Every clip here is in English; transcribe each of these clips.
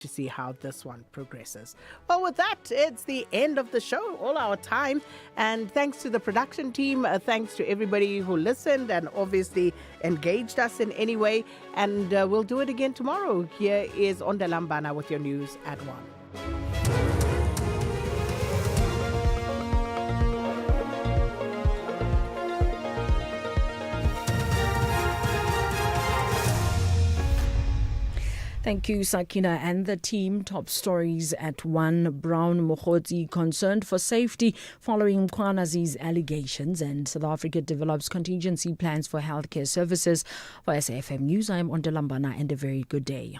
to see how this one progresses. Well, with that, it's the end of the show, all our time. And thanks to the production team, thanks to everybody who listened and obviously engaged us in any way. And we'll do it again tomorrow. Here is Ondalambana with your news at 1. Thank you, Sakina and the team. Top stories at 1. Brown Mokgotsi concerned for safety following Mkhwanazi's allegations, and South Africa develops contingency plans for healthcare services. For SAFM News, I am Ondalambana, and a very good day.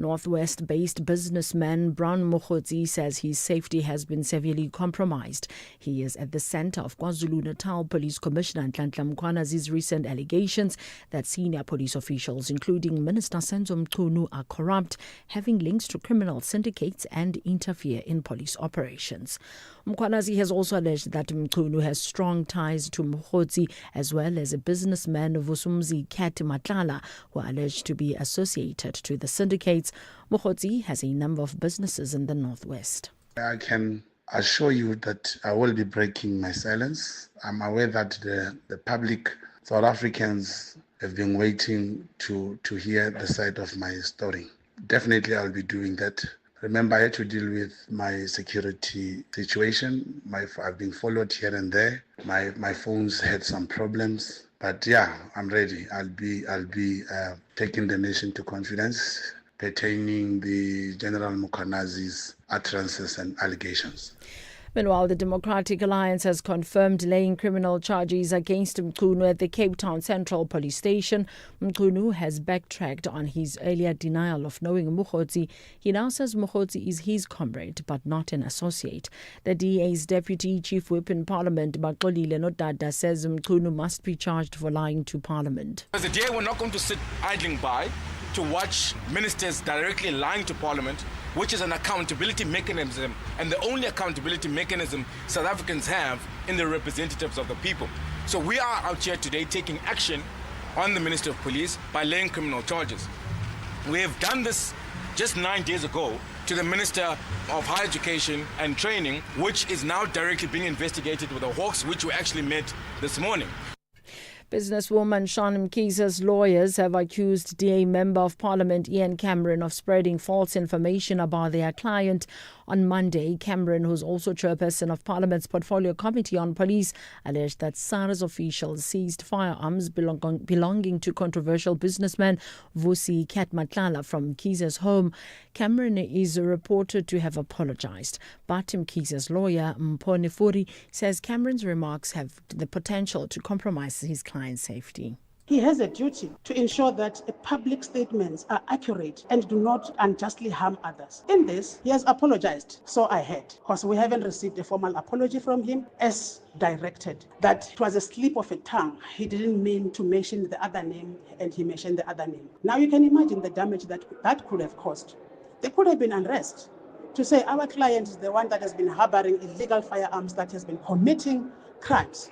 Northwest-based businessman Brown Mokgotsi says his safety has been severely compromised. He is at the center of KwaZulu-Natal Police Commissioner Nhlanhla Mkhwanazi's recent allegations that senior police officials, including Minister Senzo Mchunu, are corrupt, having links to criminal syndicates and interfere in police operations. Mkhwanazi has also alleged that Mchunu has strong ties to Mokgotsi, as well as a businessman Vusumuzi Kat Matlala, who are alleged to be associated to the syndicates. Mokgotsi has a number of businesses in the Northwest. I can assure you that I will be breaking my silence. I'm aware that the public, South Africans, have been waiting to hear the side of my story. Definitely I'll be doing that. Remember, I had to deal with my security situation. I've been followed here and there. My phones had some problems. But yeah, I'm ready. I'll be taking the nation to confidence pertaining the General Mkhwanazi's utterances and allegations. Meanwhile, the Democratic Alliance has confirmed laying criminal charges against Mchunu at the Cape Town Central Police Station. Mchunu has backtracked on his earlier denial of knowing Mokgotsi. He now says Mokgotsi is his comrade, but not an associate. The DA's Deputy Chief Whip in Parliament, Baxolile Nodada, says Mchunu must be charged for lying to Parliament. As the DA, we're not going to sit idling by to watch ministers directly lying to Parliament, which is an accountability mechanism, and the only accountability mechanism South Africans have in the representatives of the people. So we are out here today taking action on the Minister of Police by laying criminal charges. We have done this just 9 days ago to the Minister of Higher Education and Training, which is now directly being investigated with the Hawks, which we actually met this morning. Businesswoman Shaun Mkiza's lawyers have accused DA Member of Parliament Ian Cameron of spreading false information about their client. On Monday, Cameron, who's also chairperson of Parliament's Portfolio Committee on Police, alleged that SARS officials seized firearms belonging to controversial businessman Vusi Kat Matlala from Mkiza's home. Cameron is reported to have apologized, but Mkiza's lawyer Mpho Nefuri says Cameron's remarks have the potential to compromise his client's safety. He has a duty to ensure that public statements are accurate and do not unjustly harm others. In this, he has apologized. So I heard, because we haven't received a formal apology from him as directed, that it was a slip of a tongue. He didn't mean to mention the other name, and he mentioned the other name. Now you can imagine the damage that could have caused. There could have been unrest. To say our client is the one that has been harboring illegal firearms, that has been committing crimes.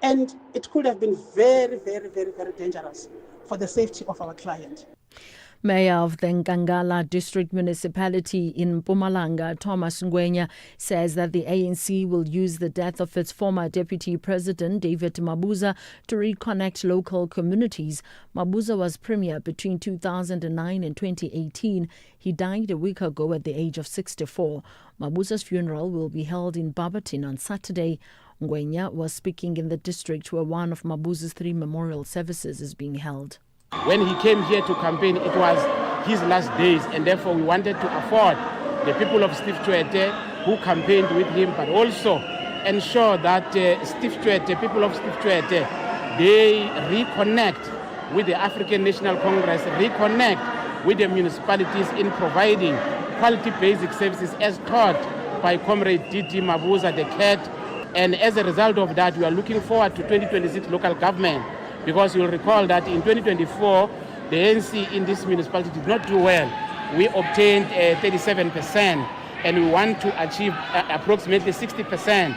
And it could have been very, very, very, very dangerous for the safety of our client. Mayor of the Nkangala District Municipality in Mpumalanga, Thomas Ngwenya, says that the ANC will use the death of its former Deputy President, David Mabuza, to reconnect local communities. Mabuza was Premier between 2009 and 2018. He died a week ago at the age of 64. Mabuza's funeral will be held in Barberton on Saturday. Ngwenya was speaking in the district where one of Mabuza's 3 memorial services is being held. When he came here to campaign, it was his last days, and therefore we wanted to afford the people of Steve Tshwete who campaigned with him, but also ensure that people of Steve Tshwete, they reconnect with the African National Congress, reconnect with the municipalities in providing quality basic services as taught by Comrade Didi Mabuza, the CAT. And as a result of that, we are looking forward to 2026 local government, because you'll recall that in 2024, the ANC in this municipality did not do well. We obtained 37%, and we want to achieve approximately 60%.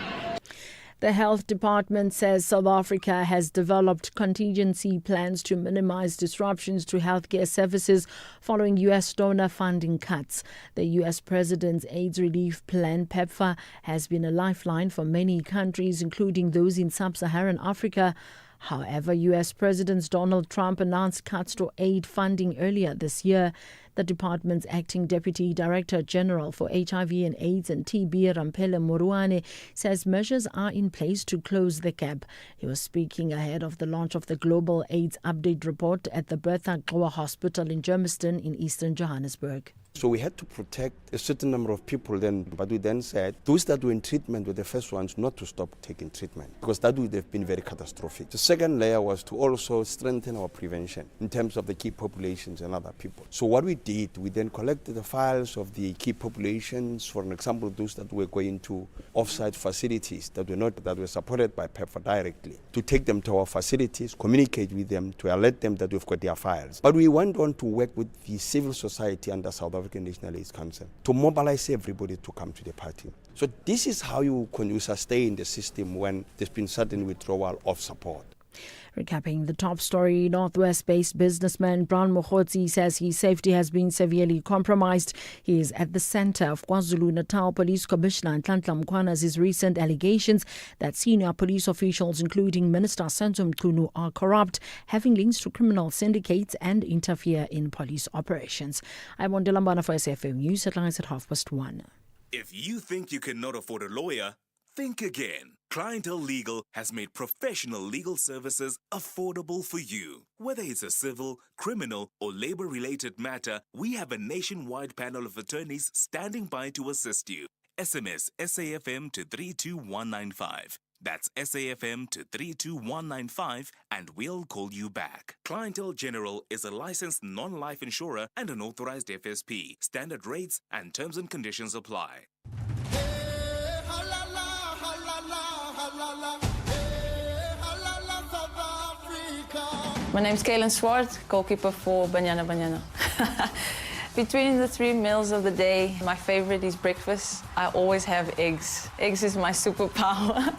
The Health Department says South Africa has developed contingency plans to minimize disruptions to healthcare services following U.S. donor funding cuts. The U.S. President's AIDS Relief Plan, PEPFAR, has been a lifeline for many countries, including those in sub-Saharan Africa. However, U.S. President Donald Trump announced cuts to aid funding earlier this year. The department's acting Deputy Director General for HIV and AIDS and TB, Ramphele Moruane, says measures are in place to close the gap. He was speaking ahead of the launch of the Global AIDS Update Report at the Bertha Charuma Hospital in Germiston in eastern Johannesburg. So we had to protect a certain number of people then, but we then said those that were in treatment were the first ones not to stop taking treatment because that would have been very catastrophic. The second layer was to also strengthen our prevention in terms of the key populations and other people. So what we did, we then collected the files of the key populations, for an example, those that were going to off-site facilities that were supported by PEPFAR directly, to take them to our facilities, communicate with them, to alert them that we've got their files. But we went on to work with the civil society under South African National AIDS Council to mobilize everybody to come to the party. So this is how you sustain the system when there's been sudden withdrawal of support. Recapping the top story, Northwest-based businessman Brown Mokhotsi says his safety has been severely compromised. He is at the center of KwaZulu-Natal Police Commissioner Nhlanhla Mkhwana's recent allegations that senior police officials, including Minister Senzo Mchunu, are corrupt, having links to criminal syndicates and interfere in police operations. I'm Wandela Mbana for SFM News. Headlines at 1:30. If you think you cannot afford a lawyer, think again. Clientele Legal has made professional legal services affordable for you. Whether it's a civil, criminal, or labor-related matter, we have a nationwide panel of attorneys standing by to assist you. SMS SAFM to 32195. That's SAFM to 32195 and we'll call you back. Clientele General is a licensed non-life insurer and an authorized FSP. Standard rates and terms and conditions apply. My name's Kaylin Swart, goalkeeper for Banyana. Between the 3 meals of the day, my favorite is breakfast. I always have eggs. Eggs is my superpower.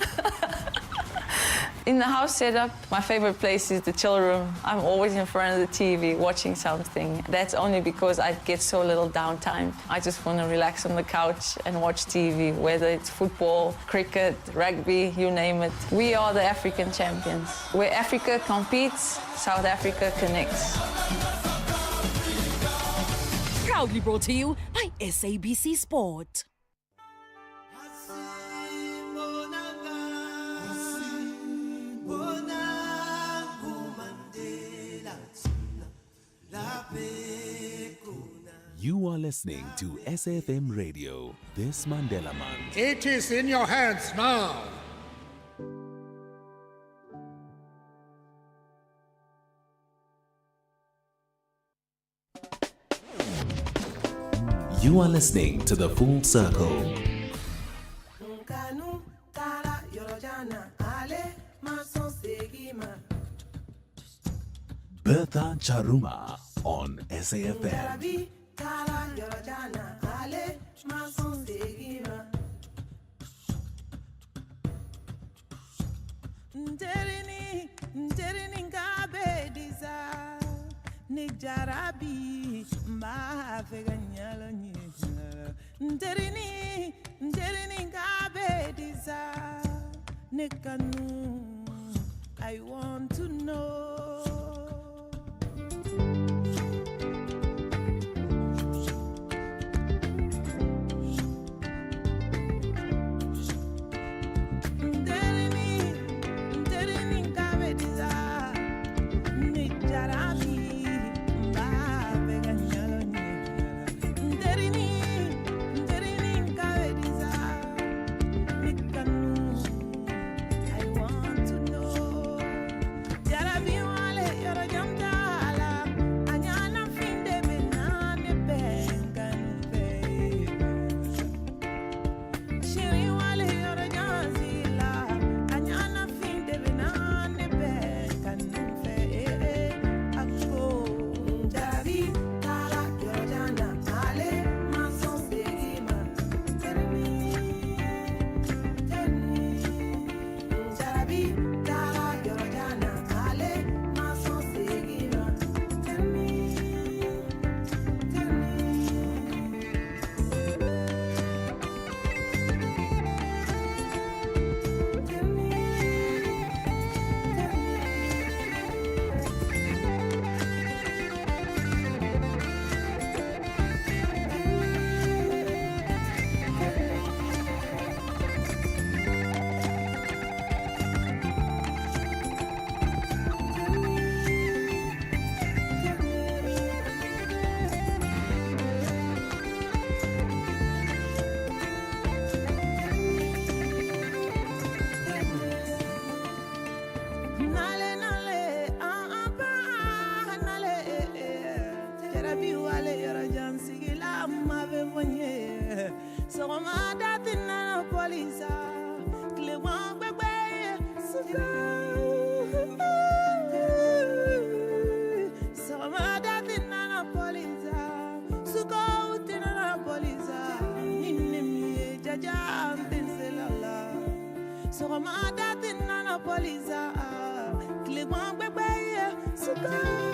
In the house setup, my favorite place is the chill room. I'm always in front of the TV watching something. That's only because I get so little downtime. I just want to relax on the couch and watch TV, whether it's football, cricket, rugby, you name it. We are the African champions. Where Africa competes, South Africa connects. Proudly brought to you by SABC Sport. You are listening to SAFM Radio, this Mandela Month. It is in your hands now. You are listening to The Full Circle. Bertha Charuma on SAFM. Nijarabi mba feganyala nyala nterini ngabe disa nekanu I want to know. I want to know. bonye. So ma datin na polisa. Kle wan bebe. So ma datin na polisa. Suko tina polisa. Ninimi jaja penselala. So ma datin na polisa. Kle wan bebe. Suko.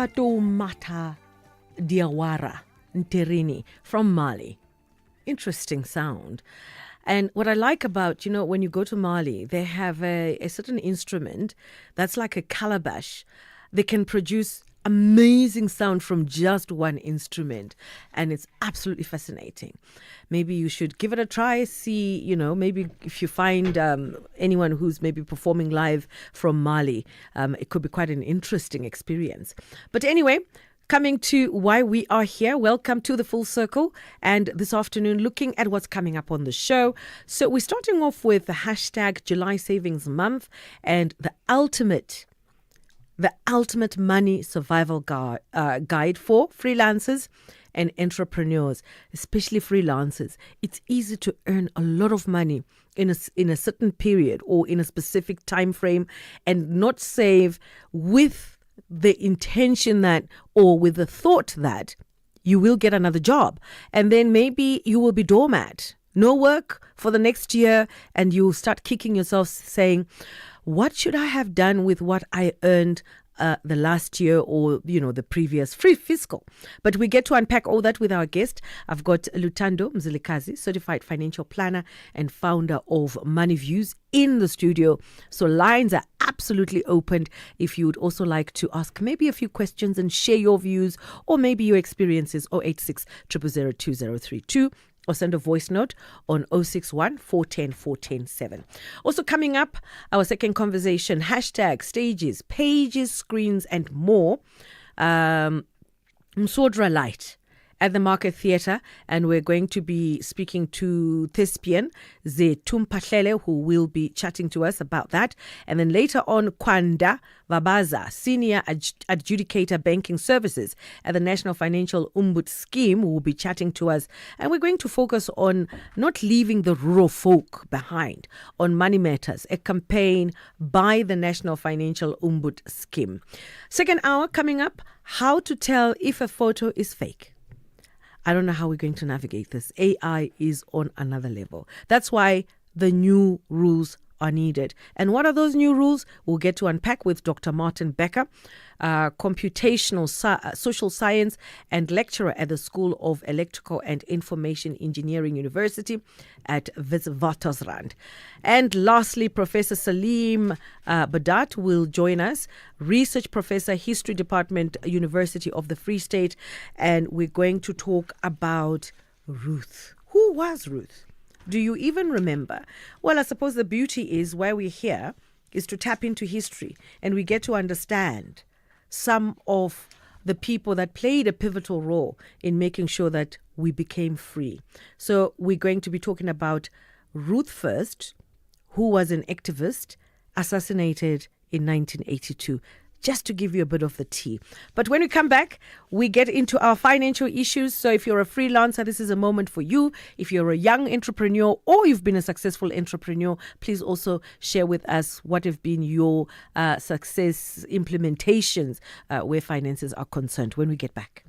Fatoumata Diawara Nterini from Mali. Interesting sound. And what I like about, when you go to Mali, they have a certain instrument that's like a calabash. They can produce amazing sound from just one instrument, and it's absolutely fascinating. Maybe you should give it a try, see, maybe if you find anyone who's maybe performing live from Mali, it could be quite an interesting experience. But anyway, coming to why we are here, welcome to the Full Circle, and this afternoon looking at what's coming up on the show. So we're starting off with the hashtag July Savings Month and the ultimate money survival guide for freelancers and entrepreneurs, especially freelancers. It's easy to earn a lot of money in a certain period or in a specific time frame and not save with the intention that, or with the thought that you will get another job, and then maybe you will be doormat, no work for the next year, and you start kicking yourself saying, what should I have done with what I earned the last year or, the previous free fiscal? But we get to unpack all that with our guest. I've got Lutando Mzilikazi, certified financial planner and founder of Money Views, in the studio. So lines are absolutely opened if you would also like to ask maybe a few questions and share your views or maybe your experiences. 086 000 2032. Or send a voice note on 061 410 410 Also coming up, our second conversation, hashtag stages, pages, screens, and more. Msodra Light at the Market Theatre, and we're going to be speaking to thespian Zetumpahlele, who will be chatting to us about that. And then later on, Kwanda Vabaza, Senior Adjudicator Banking Services at the National Financial Umbut Scheme, who will be chatting to us. And we're going to focus on not leaving the rural folk behind on Money Matters, a campaign by the National Financial Umbut Scheme. Second hour coming up, how to tell if a photo is fake. I don't know how we're going to navigate this. AI is on another level. That's why the new rules are needed. And what are those new rules? We'll get to unpack with Dr. Martin Becker, computational social science and lecturer at the School of Electrical and Information Engineering University at Witwatersrand. And lastly, Professor Salim Badat will join us, research professor, History Department, University of the Free State, and we're going to talk about Ruth. Who was Ruth? Do you even remember? Well, I suppose the beauty is why we're here is to tap into history and we get to understand some of the people that played a pivotal role in making sure that we became free. So we're going to be talking about Ruth First, who was an activist assassinated in 1982. Just to give you a bit of the tea. But when we come back, we get into our financial issues. So if you're a freelancer, this is a moment for you. If you're a young entrepreneur or you've been a successful entrepreneur, please also share with us what have been your success implementations where finances are concerned when we get back.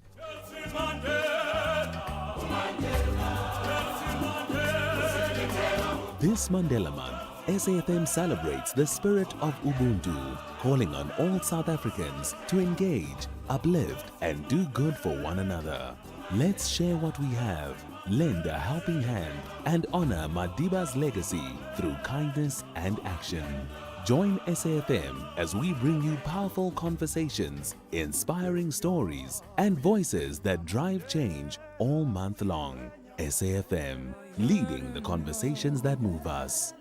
This Mandela Month, SAFM celebrates the spirit of Ubuntu, calling on all South Africans to engage, uplift, and do good for one another. Let's share what we have, lend a helping hand, and honor Madiba's legacy through kindness and action. Join SAFM as we bring you powerful conversations, inspiring stories, and voices that drive change all month long. SAFM, leading the conversations that move us.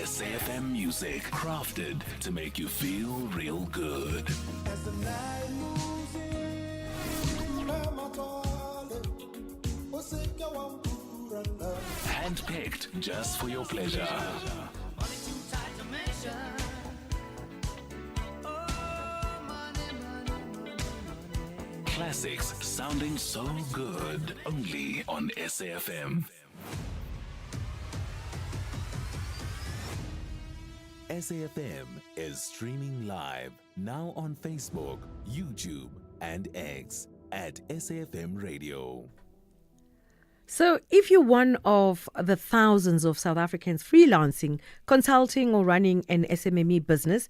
SAFM music, crafted to make you feel real good. Handpicked just for your pleasure. Classics sounding so good, only on SAFM. SAFM is streaming live now on Facebook, YouTube, and X at SAFM Radio. So, if you're one of the thousands of South Africans freelancing, consulting, or running an SMME business,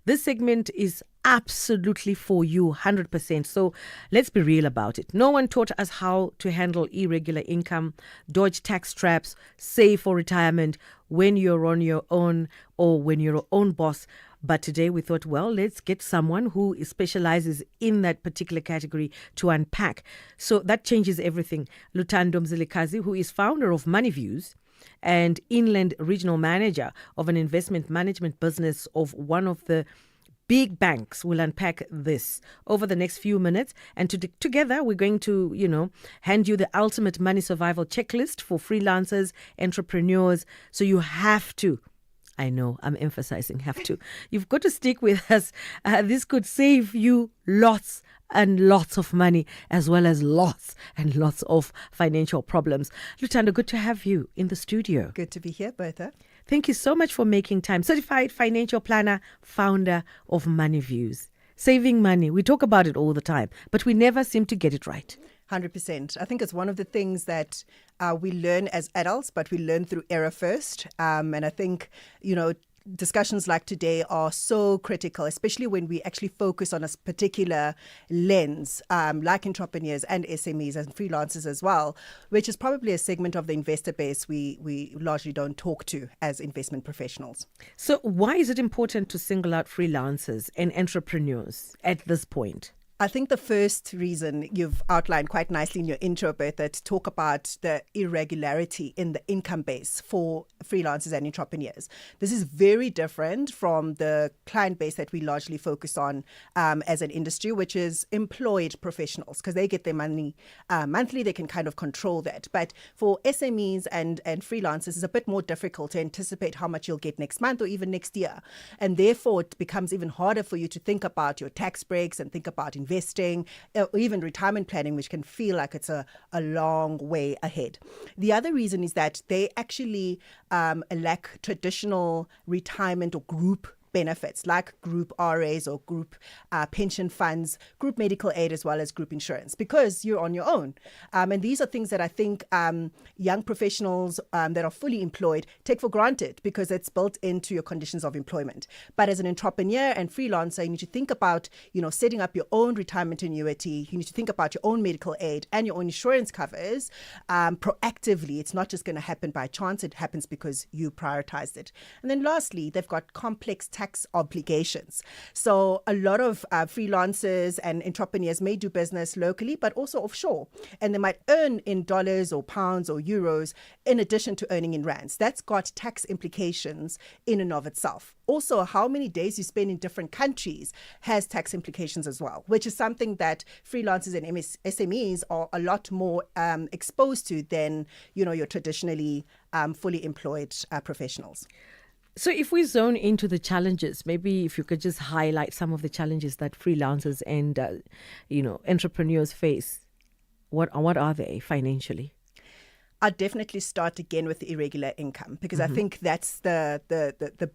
this segment is absolutely for you, 100%. So let's be real about it. No one taught us how to handle irregular income, dodge tax traps, save for retirement when you're on your own or when you're your own boss. But today we thought, well, let's get someone who specializes in that particular category to unpack. So that changes everything. Luthando Mzilikazi, who is founder of Money Views and Inland Regional Manager of an investment management business of one of the big banks, will unpack this over the next few minutes. And together we're going to, hand you the ultimate money survival checklist for freelancers, entrepreneurs. So you have to. I know, I'm emphasizing have to. You've got to stick with us. This could save you lots and lots of money, as well as lots and lots of financial problems. Luthando, good to have you in the studio. Good to be here, Bertha. Thank you so much for making time. Certified financial planner, founder of Money Views. Saving money, we talk about it all the time, but we never seem to get it right. 100%. I think it's one of the things that we learn as adults, but we learn through error first. And I think, discussions like today are so critical, especially when we actually focus on a particular lens, like entrepreneurs and SMEs and freelancers as well, which is probably a segment of the investor base we largely don't talk to as investment professionals. So why is it important to single out freelancers and entrepreneurs at this point? I think the first reason you've outlined quite nicely in your intro, Bertha, to talk about the irregularity in the income base for freelancers and entrepreneurs. This is very different from the client base that we largely focus on as an industry, which is employed professionals, because they get their money monthly. They can kind of control that. But for SMEs and freelancers, it's a bit more difficult to anticipate how much you'll get next month or even next year. And therefore, it becomes even harder for you to think about your tax breaks and think about investing, or even retirement planning, which can feel like it's a long way ahead. The other reason is that they actually lack traditional retirement or group benefits like group RAs or group pension funds, group medical aid, as well as group insurance, because you're on your own. And these are things that I think young professionals that are fully employed take for granted because it's built into your conditions of employment. But as an entrepreneur and freelancer, you need to think about, setting up your own retirement annuity. You need to think about your own medical aid and your own insurance covers proactively. It's not just going to happen by chance. It happens because you prioritized it. And then lastly, they've got complex tax obligations. So a lot of freelancers and entrepreneurs may do business locally, but also offshore. And they might earn in dollars or pounds or euros in addition to earning in rands. That's got tax implications in and of itself. Also, how many days you spend in different countries has tax implications as well, which is something that freelancers and SMEs are a lot more exposed to than, your traditionally fully employed professionals. So if we zone into the challenges, maybe if you could just highlight some of the challenges that freelancers and, entrepreneurs face. What are they financially? I'd definitely start again with the irregular income, because I think that's the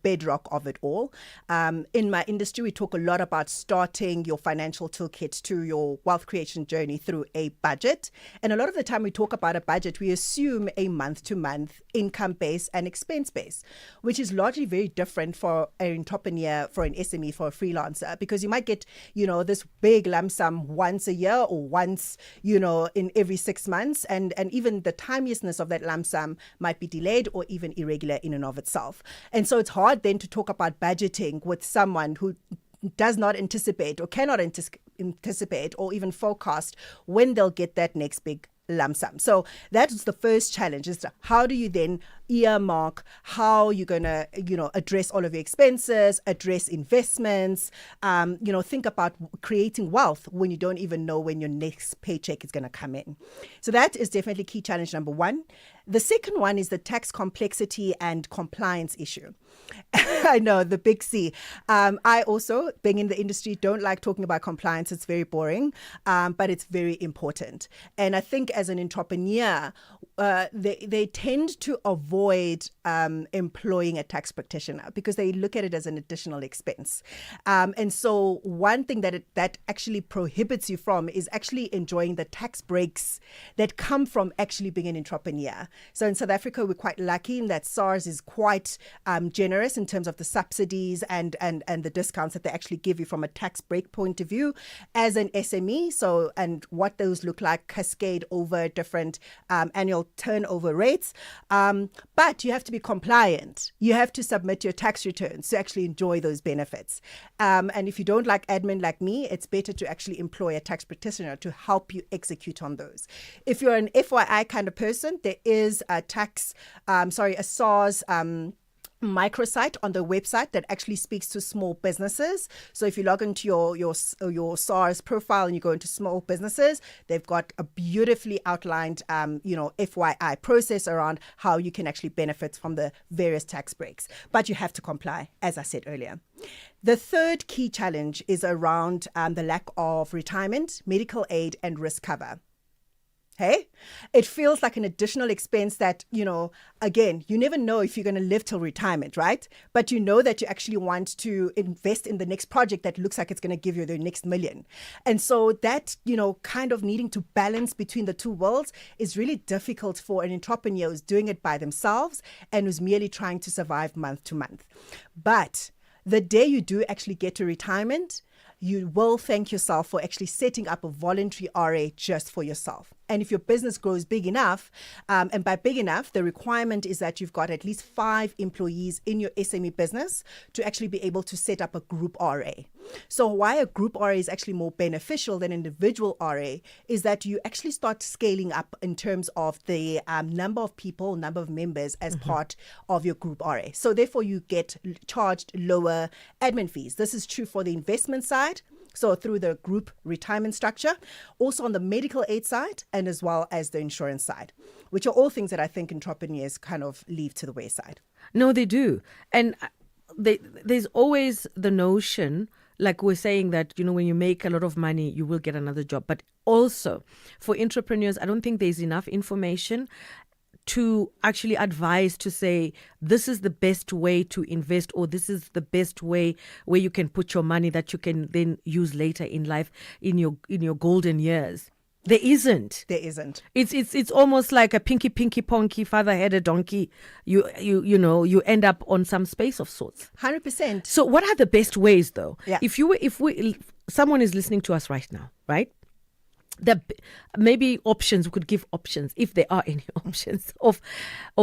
bedrock of it all. In my industry, we talk a lot about starting your financial toolkit to your wealth creation journey through a budget. And a lot of the time we talk about a budget, we assume a month-to-month income base and expense base, which is largely very different for an entrepreneur, for an SME, for a freelancer, because you might get, this big lump sum once a year or once, in every 6 months. And even the timeliness of that lump sum might be delayed or even irregular in and of itself. And so it's hard then to talk about budgeting with someone who does not anticipate or cannot anticipate or even forecast when they'll get that next big lump sum. So that's the first challenge, is how do you then earmark how you're going to, address all of your expenses, address investments, think about creating wealth when you don't even know when your next paycheck is going to come in. So that is definitely key challenge number one. The second one is the tax complexity and compliance issue. I know, the big C. I also, being in the industry, don't like talking about compliance. It's very boring, but it's very important. And I think as an entrepreneur, they tend to avoid employing a tax practitioner because they look at it as an additional expense. And so one thing that actually prohibits you from is actually enjoying the tax breaks that come from actually being an entrepreneur. So in South Africa, we're quite lucky in that SARS is quite generous in terms of the subsidies and the discounts that they actually give you from a tax break point of view as an SME. So, and what those look like cascade over different annual turnover rates. But you have to be compliant. You have to submit your tax returns to actually enjoy those benefits. And if you don't like admin like me, it's better to actually employ a tax practitioner to help you execute on those. If you're an FYI kind of person, there is a SARS microsite on the website that actually speaks to small businesses. So if you log into your SARS profile and you go into small businesses, they've got a beautifully outlined FYI process around how you can actually benefit from the various tax breaks. But you have to comply, as I said earlier. The third key challenge is around the lack of retirement, medical aid, and risk cover. Hey, it feels like an additional expense that, again, you never know if you're going to live till retirement, right? But you know that you actually want to invest in the next project that looks like it's going to give you the next million. And so that, kind of needing to balance between the two worlds is really difficult for an entrepreneur who's doing it by themselves and who's merely trying to survive month to month. But the day you do actually get to retirement, you will thank yourself for actually setting up a voluntary RA just for yourself. And if your business grows big enough, and by big enough, the requirement is that you've got at least 5 employees in your SME business to actually be able to set up a group RA. So why a group RA is actually more beneficial than individual RA is that you actually start scaling up in terms of the number of people, number of members as part of your group RA. So therefore you get charged lower admin fees. This is true for the investment side, so through the group retirement structure, also on the medical aid side, and as well as the insurance side, which are all things that I think entrepreneurs kind of leave to the wayside. No, they do. And there's always the notion, like we're saying, that, when you make a lot of money, you will get another job. But also for entrepreneurs, I don't think there's enough information to actually advise to say this is the best way to invest, or this is the best way where you can put your money that you can then use later in life in your golden years. There isn't. It's almost like a pinky ponky father had a donkey. You end up on some space of sorts. 100%. So what are the best ways though? Yeah. If someone is listening to us right now, right? Maybe options, we could give options, if there are any options, of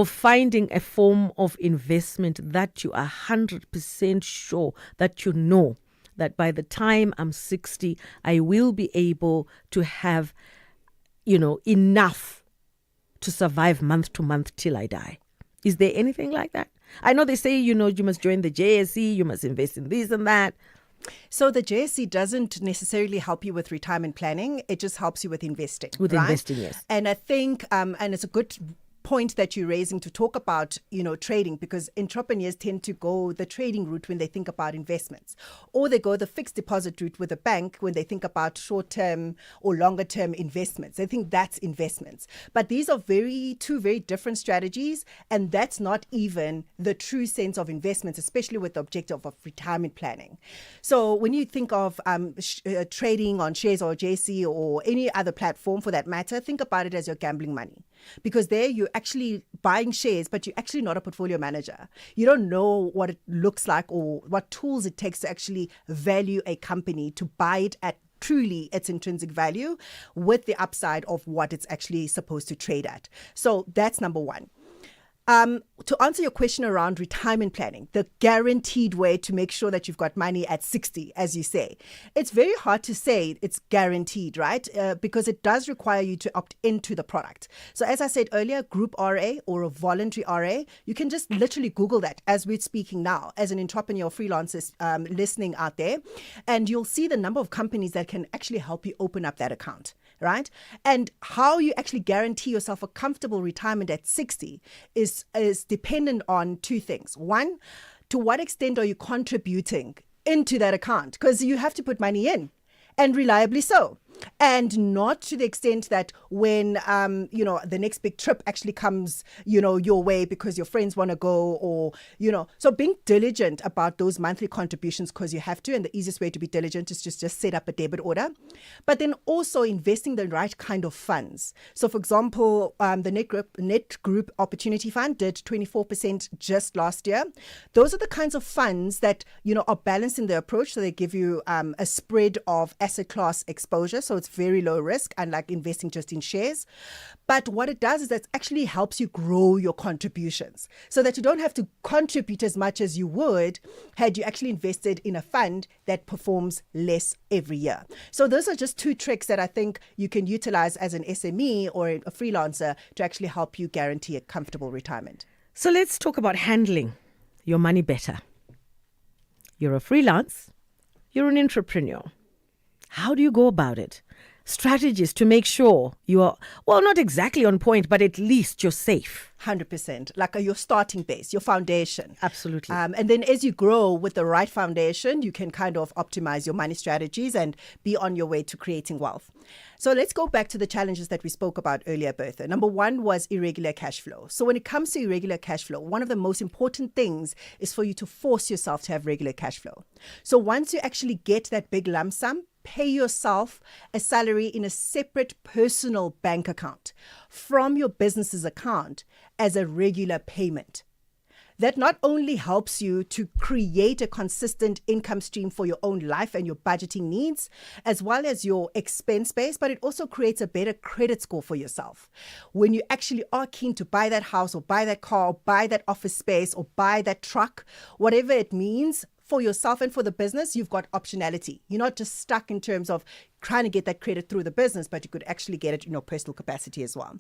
finding a form of investment that you are 100% sure that that by the time I'm 60, I will be able to have, enough to survive month to month till I die. Is there anything like that? I know they say, you must join the JSE, you must invest in this and that. So the JSE doesn't necessarily help you with retirement planning. It just helps you with investing. Investing, yes. And I think, and it's a good point that you're raising to talk about, trading, because entrepreneurs tend to go the trading route when they think about investments, or they go the fixed deposit route with a bank when they think about short-term or longer-term investments. They think that's investments. But these are two very different strategies, and that's not even the true sense of investments, especially with the objective of retirement planning. So when you think of trading on shares or JSE or any other platform for that matter, think about it as your gambling money. Because there you're actually buying shares, but you're actually not a portfolio manager. You don't know what it looks like or what tools it takes to actually value a company, to buy it at truly its intrinsic value with the upside of what it's actually supposed to trade at. So that's number one. To answer your question around retirement planning, the guaranteed way to make sure that you've got money at 60, as you say, it's very hard to say it's guaranteed, right? Because it does require you to opt into the product. So as I said earlier, group RA or a voluntary RA, you can just literally Google that as we're speaking now, as an entrepreneur freelancer listening out there, and you'll see the number of companies that can actually help you open up that account. Right? And how you actually guarantee yourself a comfortable retirement at 60 is dependent on two things. One, to what extent are you contributing into that account? Because you have to put money in, and reliably so. And not to the extent that when, the next big trip actually comes, your way because your friends want to go or, so being diligent about those monthly contributions because you have to. And the easiest way to be diligent is just set up a debit order. But then also investing the right kind of funds. So, for example, the Net Group Opportunity Fund did 24% just last year. Those are the kinds of funds that, are balanced in their approach. So they give you a spread of asset class exposure. So it's very low risk, unlike investing just in shares. But what it does is that it actually helps you grow your contributions so that you don't have to contribute as much as you would had you actually invested in a fund that performs less every year. So those are just two tricks that I think you can utilize as an SME or a freelancer to actually help you guarantee a comfortable retirement. So let's talk about handling your money better. You're a freelance, you're an entrepreneur. How do you go about it? Strategies to make sure you are, well, not exactly on point, but at least you're safe. 100%, like your starting base, your foundation. Absolutely. And then as you grow with the right foundation, you can kind of optimize your money strategies and be on your way to creating wealth. So let's go back to the challenges that we spoke about earlier, Bertha. Number one was irregular cash flow. So when it comes to irregular cash flow, one of the most important things is for you to force yourself to have regular cash flow. So once you actually get that big lump sum, pay yourself a salary in a separate personal bank account from your business's account as a regular payment. That not only helps you to create a consistent income stream for your own life and your budgeting needs, as well as your expense base, but it also creates a better credit score for yourself. When you actually are keen to buy that house or buy that car or buy that office space or buy that truck, whatever it means, for yourself and for the business, you've got optionality. You're not just stuck in terms of trying to get that credit through the business, but you could actually get it in your personal capacity as well.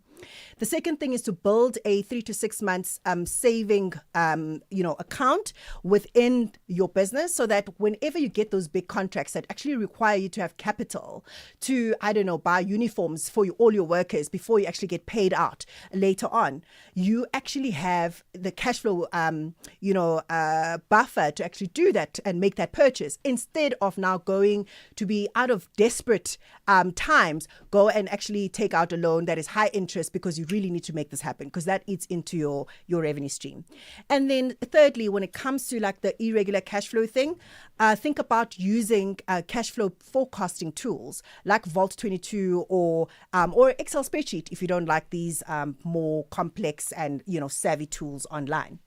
The second thing is to build a 3 to 6 months saving, account within your business so that whenever you get those big contracts that actually require you to have capital to, buy uniforms for all your workers before you actually get paid out later on, you actually have the cash flow, buffer to actually do that and make that purchase instead of now going to be out of desperate times, go and actually take out a loan that is high interest because you really need to make this happen because that eats into your revenue stream. And then thirdly, when it comes to like the irregular cash flow thing, think about using cash flow forecasting tools like Vault 22 or Excel spreadsheet if you don't like these more complex and savvy tools online.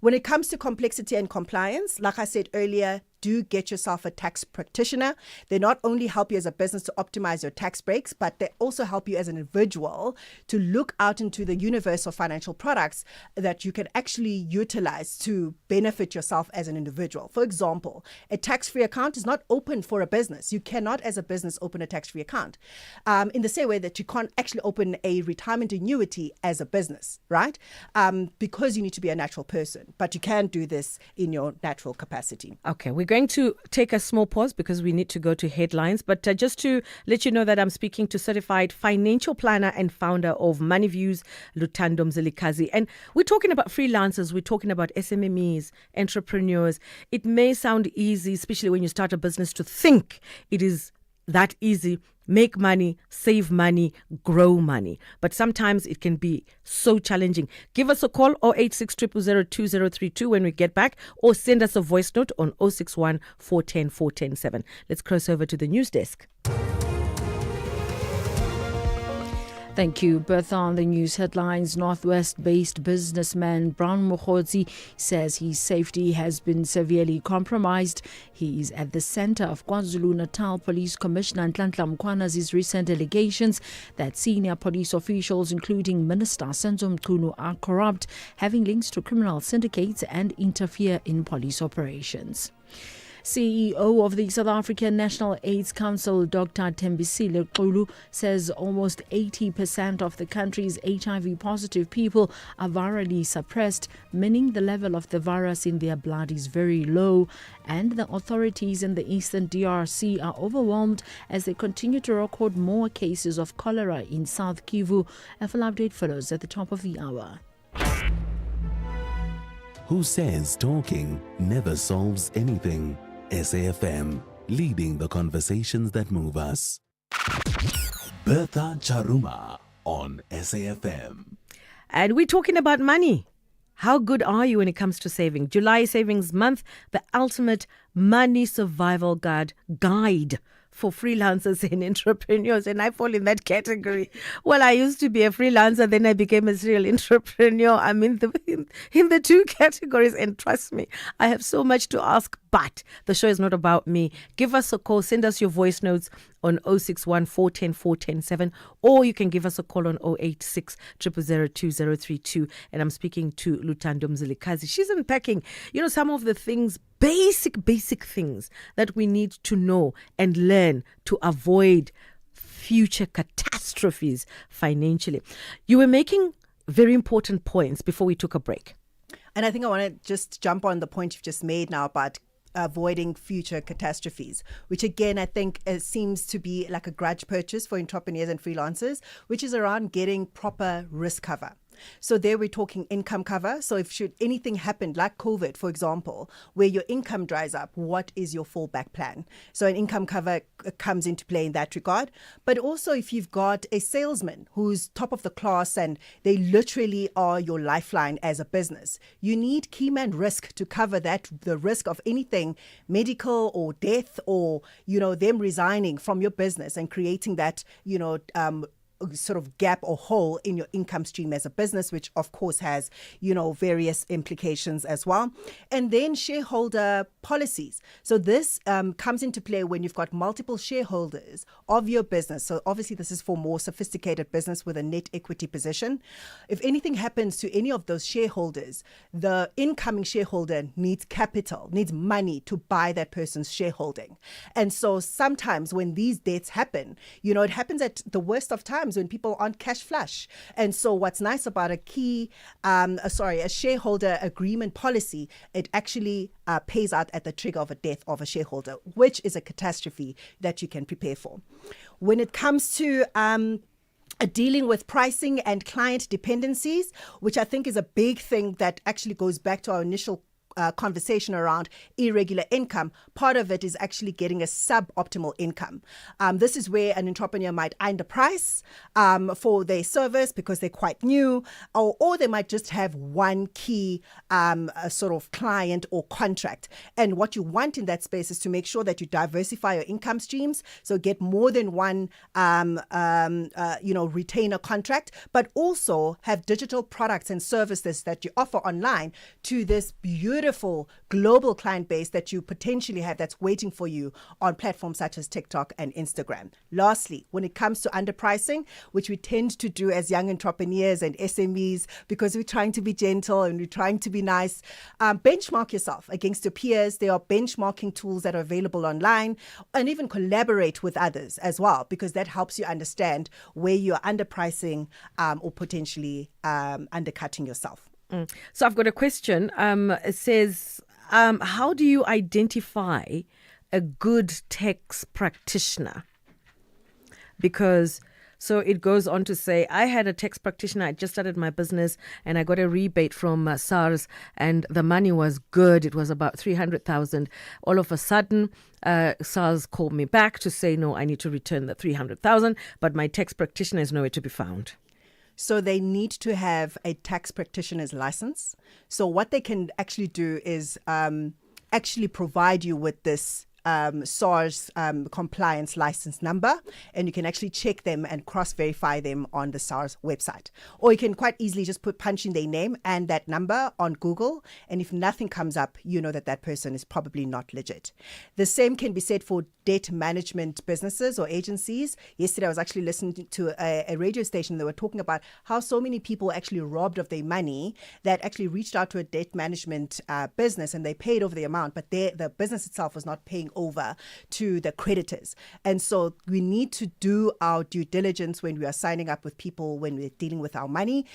When it comes to complexity and compliance, like I said earlier, do get yourself a tax practitioner. They not only help you as a business to optimize your tax breaks, but they also help you as an individual to look out into the universe of financial products that you can actually utilize to benefit yourself as an individual. For example, a tax-free account is not open for a business. You cannot, as a business, open a tax-free account in the same way that you can't actually open a retirement annuity as a business, right? Because you need to be a natural person, but you can do this in your natural capacity. Okay, we're going to take a small pause because we need to go to headlines. But just to let you know that I'm speaking to certified financial planner and founder of Money Views, Lutando Mzilikazi. And we're talking about freelancers. We're talking about SMMEs, entrepreneurs. It may sound easy, especially when you start a business, to think it is that easy. Make money, save money, grow money. But sometimes it can be so challenging. Give us a call 086 000 2032 when we get back, or send us a voice note on 061 410 410 7. Let's cross over to the news desk. Thank you. Bertha, on the news headlines. Northwest-based businessman Brown Mokhodzi says his safety has been severely compromised. He is at the center of KwaZulu-Natal Police Commissioner Nhlanhla Mkhwanazi's recent allegations that senior police officials, including Minister Senzo Mchunu, are corrupt, having links to criminal syndicates and interfere in police operations. CEO of the South African National AIDS Council, Dr. Thembisile Xulu, says almost 80% of the country's HIV-positive people are virally suppressed, meaning the level of the virus in their blood is very low, and the authorities in the eastern DRC are overwhelmed as they continue to record more cases of cholera in South Kivu. A full update follows at the top of the hour. Who says talking never solves anything? SAFM, leading the conversations that move us. Bertha Charuma on SAFM. And we're talking about money. How good are you when it comes to saving? July Savings Month, the ultimate money survival guide for freelancers and entrepreneurs, and I fall in that category. Well, I used to be a freelancer, then I became a serial entrepreneur. I'm in the two categories, and trust me, I have so much to ask, but the show is not about me. Give us a call, send us your voice notes on 061 410 410 or you can give us a call on 086 000 2032. And I'm speaking to Lutando Mzilikazi. She's unpacking, some of the things, basic things that we need to know and learn to avoid future catastrophes financially. You were making very important points before we took a break. And I think I want to just jump on the point you've just made now about avoiding future catastrophes, which again, I think seems to be like a grudge purchase for entrepreneurs and freelancers, which is around getting proper risk cover. So there we're talking income cover. So if should anything happen, like COVID, for example, where your income dries up, what is your fallback plan? So an income cover comes into play in that regard. But also if you've got a salesman who's top of the class and they literally are your lifeline as a business, you need key man risk to cover that, the risk of anything medical or death or, them resigning from your business and creating that, sort of gap or hole in your income stream as a business, which of course has, various implications as well. And then shareholder policies. So this comes into play when you've got multiple shareholders of your business. So obviously this is for more sophisticated business with a net equity position. If anything happens to any of those shareholders, the incoming shareholder needs capital, needs money to buy that person's shareholding. And so sometimes when these deaths happen, it happens at the worst of times when people aren't cash flush. And so what's nice about a shareholder agreement policy, it actually pays out at the trigger of a death of a shareholder, which is a catastrophe that you can prepare for. When it comes to dealing with pricing and client dependencies, which I think is a big thing that actually goes back to our initial conversation around irregular income. Part of it is actually getting a suboptimal income. This is where an entrepreneur might underprice for their service because they're quite new, or they might just have one key sort of client or contract. And what you want in that space is to make sure that you diversify your income streams, so get more than one retainer contract, but also have digital products and services that you offer online to this beautiful global client base that you potentially have that's waiting for you on platforms such as TikTok and Instagram. Lastly, when it comes to underpricing, which we tend to do as young entrepreneurs and SMEs because we're trying to be gentle and we're trying to be nice, benchmark yourself against your peers. There are benchmarking tools that are available online, and even collaborate with others as well, because that helps you understand where you're underpricing or potentially undercutting yourself. So I've got a question. It says, how do you identify a good tax practitioner? Because so it goes on to say, I had a tax practitioner. I just started my business and I got a rebate from SARS and the money was good. It was about 300,000. All of a sudden, SARS called me back to say, no, I need to return the 300,000, but my tax practitioner is nowhere to be found. So they need to have a tax practitioner's license. So what they can actually do is actually provide you with this SARS compliance license number, and you can actually check them and cross-verify them on the SARS website. Or you can quite easily just punch in their name and that number on Google, and if nothing comes up, you know that person is probably not legit. The same can be said for debt management businesses or agencies. Yesterday, I was actually listening to a radio station. They were talking about how so many people actually robbed of their money that actually reached out to a debt management business, and they paid over the amount, but the business itself was not paying over to the creditors. And so we need to do our due diligence when we are signing up with people, when we're dealing with our money.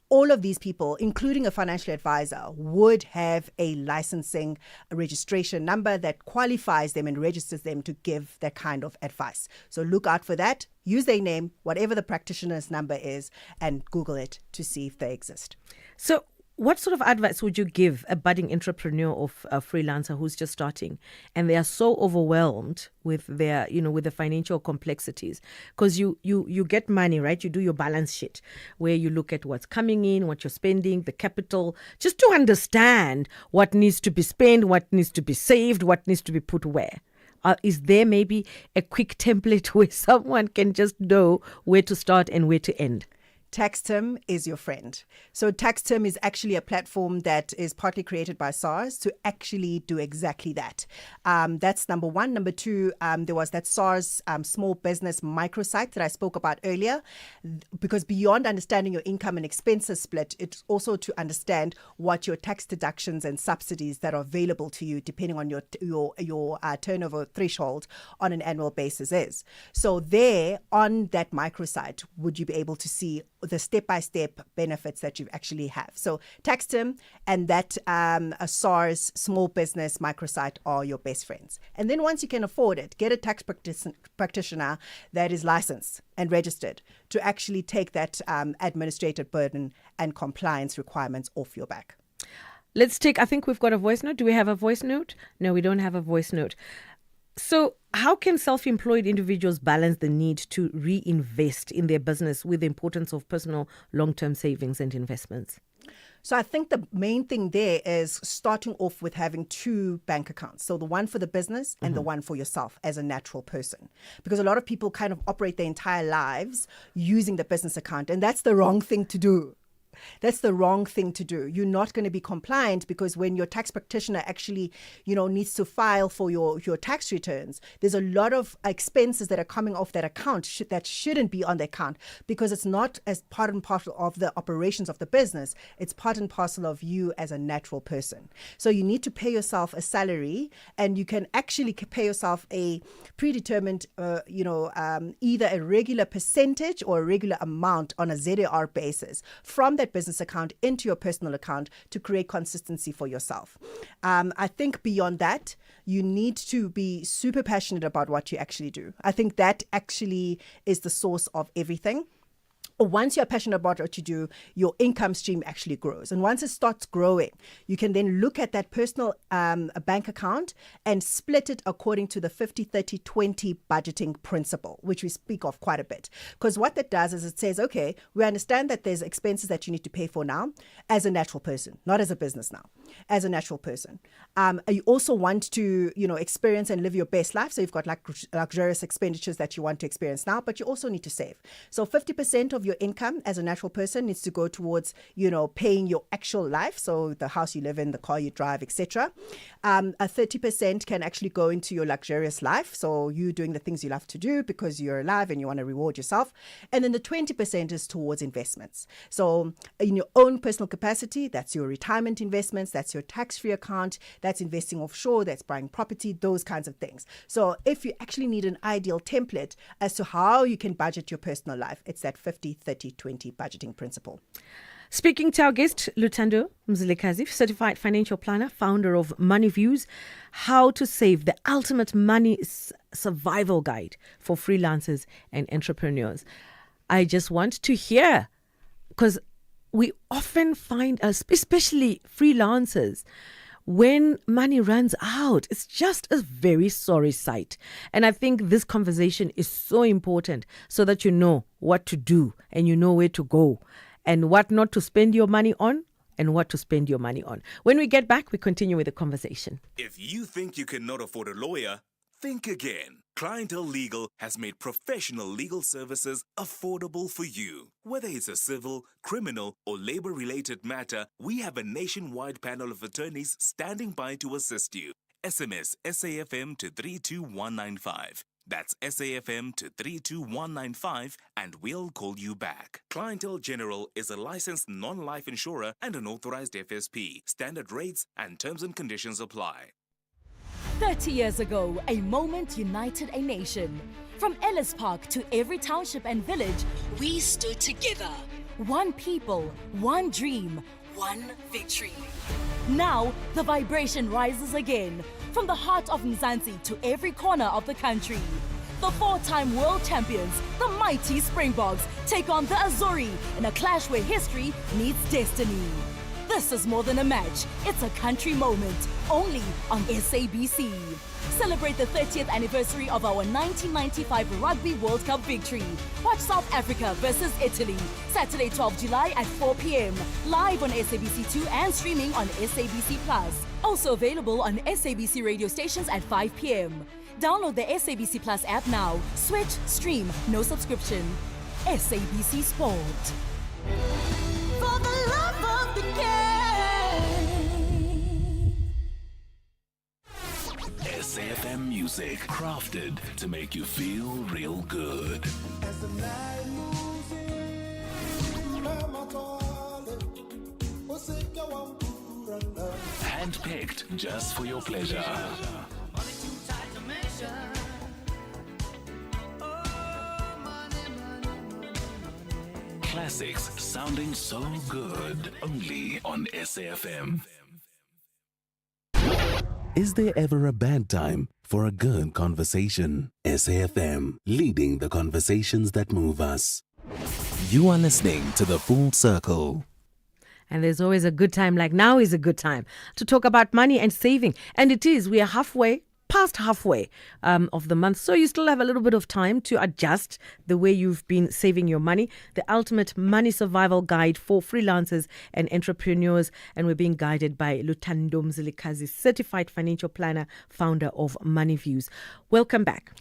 All of these people, including a financial advisor, would have a licensing registration number that qualifies them and registers them to give that kind of advice. So look out for that. Use their name, whatever the practitioner's number is, and Google it to see if they exist. So what sort of advice would you give a budding entrepreneur or a freelancer who's just starting and they are so overwhelmed with their, with the financial complexities? Because you get money, right? You do your balance sheet where you look at what's coming in, what you're spending, the capital, just to understand what needs to be spent, what needs to be saved, what needs to be put where. Is there maybe a quick template where someone can just know where to start and where to end? TaxTim is your friend. So TaxTim is actually a platform that is partly created by SARS to actually do exactly that. That's number one. Number two, there was that SARS small business microsite that I spoke about earlier, because beyond understanding your income and expenses split, it's also to understand what your tax deductions and subsidies that are available to you depending on your turnover threshold on an annual basis is. So there on that microsite, would you be able to see the step-by-step benefits that you actually have. So TaxTim and that a SARS small business microsite are your best friends. And then once you can afford it, get a tax practitioner that is licensed and registered to actually take that administrative burden and compliance requirements off your back. I think we've got a voice note. Do we have a voice note? No, we don't have a voice note. So how can self-employed individuals balance the need to reinvest in their business with the importance of personal long-term savings and investments? So I think the main thing there is starting off with having two bank accounts. So the one for the business and the one for yourself as a natural person. Because a lot of people kind of operate their entire lives using the business account, and that's the wrong thing to do. That's the wrong thing to do. You're not going to be compliant, because when your tax practitioner actually, needs to file for your tax returns, there's a lot of expenses that are coming off that account that shouldn't be on the account, because it's not as part and parcel of the operations of the business. It's part and parcel of you as a natural person. So you need to pay yourself a salary, and you can actually pay yourself a predetermined, either a regular percentage or a regular amount on a ZAR basis from that business account into your personal account to create consistency for yourself. I think beyond that, you need to be super passionate about what you actually do. I think that actually is the source of everything. Once you're passionate about what you do, your income stream actually grows. And once it starts growing, you can then look at that personal bank account and split it according to the 50-30-20 budgeting principle, which we speak of quite a bit. Because what that does is it says, okay, we understand that there's expenses that you need to pay for now as a natural person, not as a business now, as a natural person. You also want to, experience and live your best life. So you've got like luxurious expenditures that you want to experience now, but you also need to save. So 50% of your income as a natural person needs to go towards, paying your actual life. So the house you live in, the car you drive, etc. A 30% can actually go into your luxurious life. So you doing the things you love to do because you're alive and you want to reward yourself. And then the 20% is towards investments. So in your own personal capacity, that's your retirement investments, that's your tax-free account, that's investing offshore, that's buying property, those kinds of things. So if you actually need an ideal template as to how you can budget your personal life, it's that 50-30-20 budgeting principle. Speaking to our guest, Lutando Mzilikazi, certified financial planner, founder of Money Views, How to Save, the ultimate money survival guide for freelancers and entrepreneurs. I just want to hear, because we often find us, especially freelancers, when money runs out, it's just a very sorry sight. And I think this conversation is so important so that you know what to do and you know where to go and what not to spend your money on and what to spend your money on. When we get back, we continue with the conversation. If you think you cannot afford a lawyer, Think again. Clientele Legal has made professional legal services affordable for you. Whether it's a civil, criminal, or labor-related matter, we have a nationwide panel of attorneys standing by to assist you. SMS SAFM to 32195. That's SAFM to 32195 and we'll call you back. Clientele General is a licensed non-life insurer and an authorized FSP. Standard rates and terms and conditions apply. 30 years ago, a moment united a nation. From Ellis Park to every township and village, we stood together. One people, one dream, one victory. Now, the vibration rises again. From the heart of Mzansi to every corner of the country. The four-time world champions, the mighty Springboks, take on the Azuri in a clash where history meets destiny. This is more than a match. It's a country moment, only on SABC. Celebrate the 30th anniversary of our 1995 Rugby World Cup victory. Watch South Africa versus Italy, Saturday 12 July at 4 p.m. Live on SABC2 and streaming on SABC+. Also available on SABC radio stations at 5 p.m. Download the SABC Plus app now. Switch, stream, no subscription. SABC Sport. For the love of the game. SAFM music crafted to make you feel real good. As the night moves in, Handpicked just for your pleasure. Classics sounding so good only on SAFM. Is there ever a bad time for a good conversation? SAFM, leading the conversations that move us. You are listening to The Full Circle. And there's always a good time, like now is a good time to talk about money and saving. And it is, we are past halfway of the month. So you still have a little bit of time to adjust the way you've been saving your money. The ultimate money survival guide for freelancers and entrepreneurs. And we're being guided by Lutando Mzilikazi, certified financial planner, founder of Money Views. Welcome back.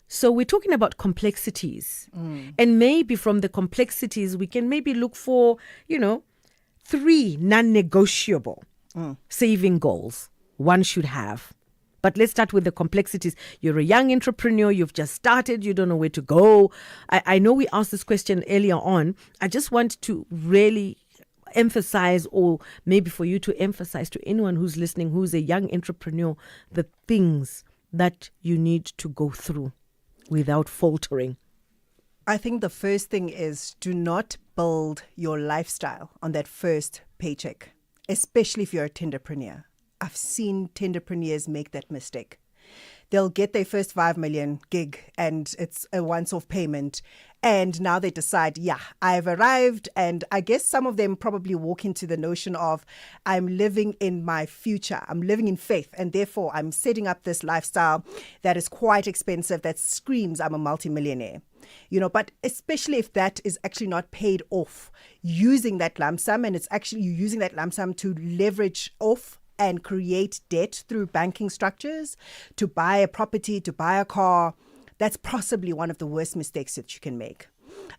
So we're talking about complexities. And maybe from the complexities, we can maybe look for, 3 non-negotiable saving goals one should have. But let's start with the complexities. You're a young entrepreneur. You've just started. You don't know where to go. I know we asked this question earlier on. I just want to really emphasize, or maybe for you to emphasize to anyone who's listening, who's a young entrepreneur, the things that you need to go through without faltering. I think the first thing is do not build your lifestyle on that first paycheck, especially if you're a tenderpreneur. I've seen tenderpreneurs make that mistake. They'll get their first 5 million gig and it's a once-off payment. And now they decide, I've arrived. And I guess some of them probably walk into the notion of, I'm living in my future. I'm living in faith. And therefore, I'm setting up this lifestyle that is quite expensive, that screams I'm a multimillionaire. But especially if that is actually not paid off, using that lump sum, and it's actually you using that lump sum to leverage off and create debt through banking structures, to buy a property, to buy a car, that's possibly one of the worst mistakes that you can make.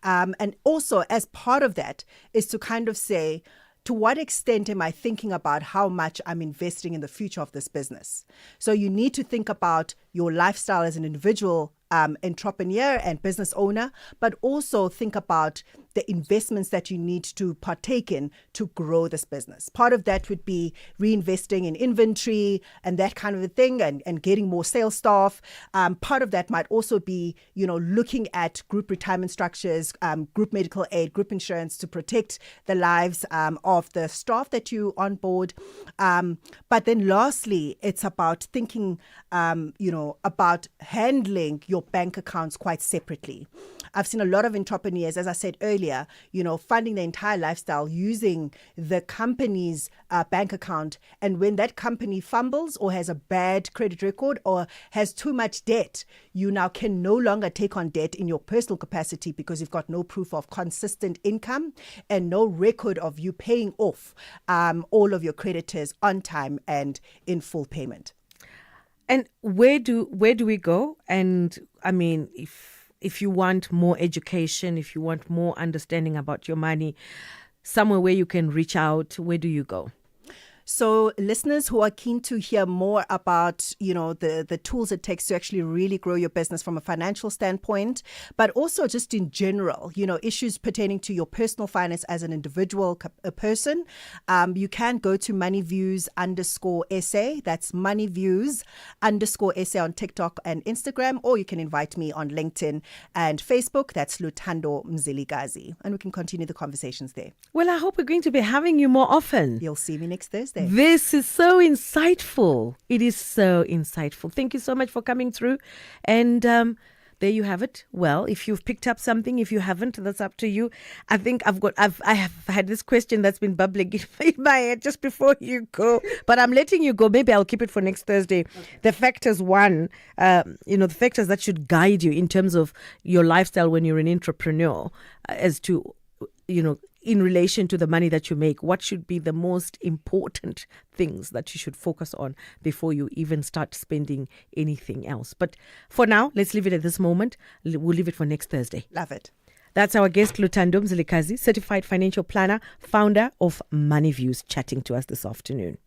And also, as part of that, is to kind of say, to what extent am I thinking about how much I'm investing in the future of this business? So you need to think about your lifestyle as an individual entrepreneur and business owner, but also think about the investments that you need to partake in to grow this business. Part of that would be reinvesting in inventory and that kind of a thing, and getting more sales staff. Part of that might also be, looking at group retirement structures, group medical aid, group insurance to protect the lives of the staff that you onboard. But then lastly, it's about thinking, about handling your bank accounts quite separately. I've seen a lot of entrepreneurs, as I said earlier, funding their entire lifestyle using the company's bank account. And when that company fumbles or has a bad credit record or has too much debt, you now can no longer take on debt in your personal capacity because you've got no proof of consistent income and no record of you paying off all of your creditors on time and in full payment. And where do we go? And I mean, if you want more education, if you want more understanding about your money, somewhere where you can reach out, where do you go? So listeners who are keen to hear more about, the tools it takes to actually really grow your business from a financial standpoint, but also just in general, issues pertaining to your personal finance as an individual person, you can go to moneyviews_SA. That's moneyviews_SA on TikTok and Instagram, or you can invite me on LinkedIn and Facebook. That's Lutando Mzilikazi. And we can continue the conversations there. Well, I hope we're going to be having you more often. You'll see me next Thursday. This is so insightful. It is so insightful. Thank you so much for coming through. And there you have it. Well, if you've picked up something, if you haven't, that's up to you. I think I have had this question that's been bubbling in my head just before you go, but I'm letting you go. Maybe I'll keep it for next Thursday. Okay. The factors the factors that should guide you in terms of your lifestyle when you're an entrepreneur, as to, in relation to the money that you make, what should be the most important things that you should focus on before you even start spending anything else? But for now, let's leave it at this moment. We'll leave it for next Thursday. Love it. That's our guest, Lutando Mzilikazi, certified financial planner, founder of Money Views, chatting to us this afternoon.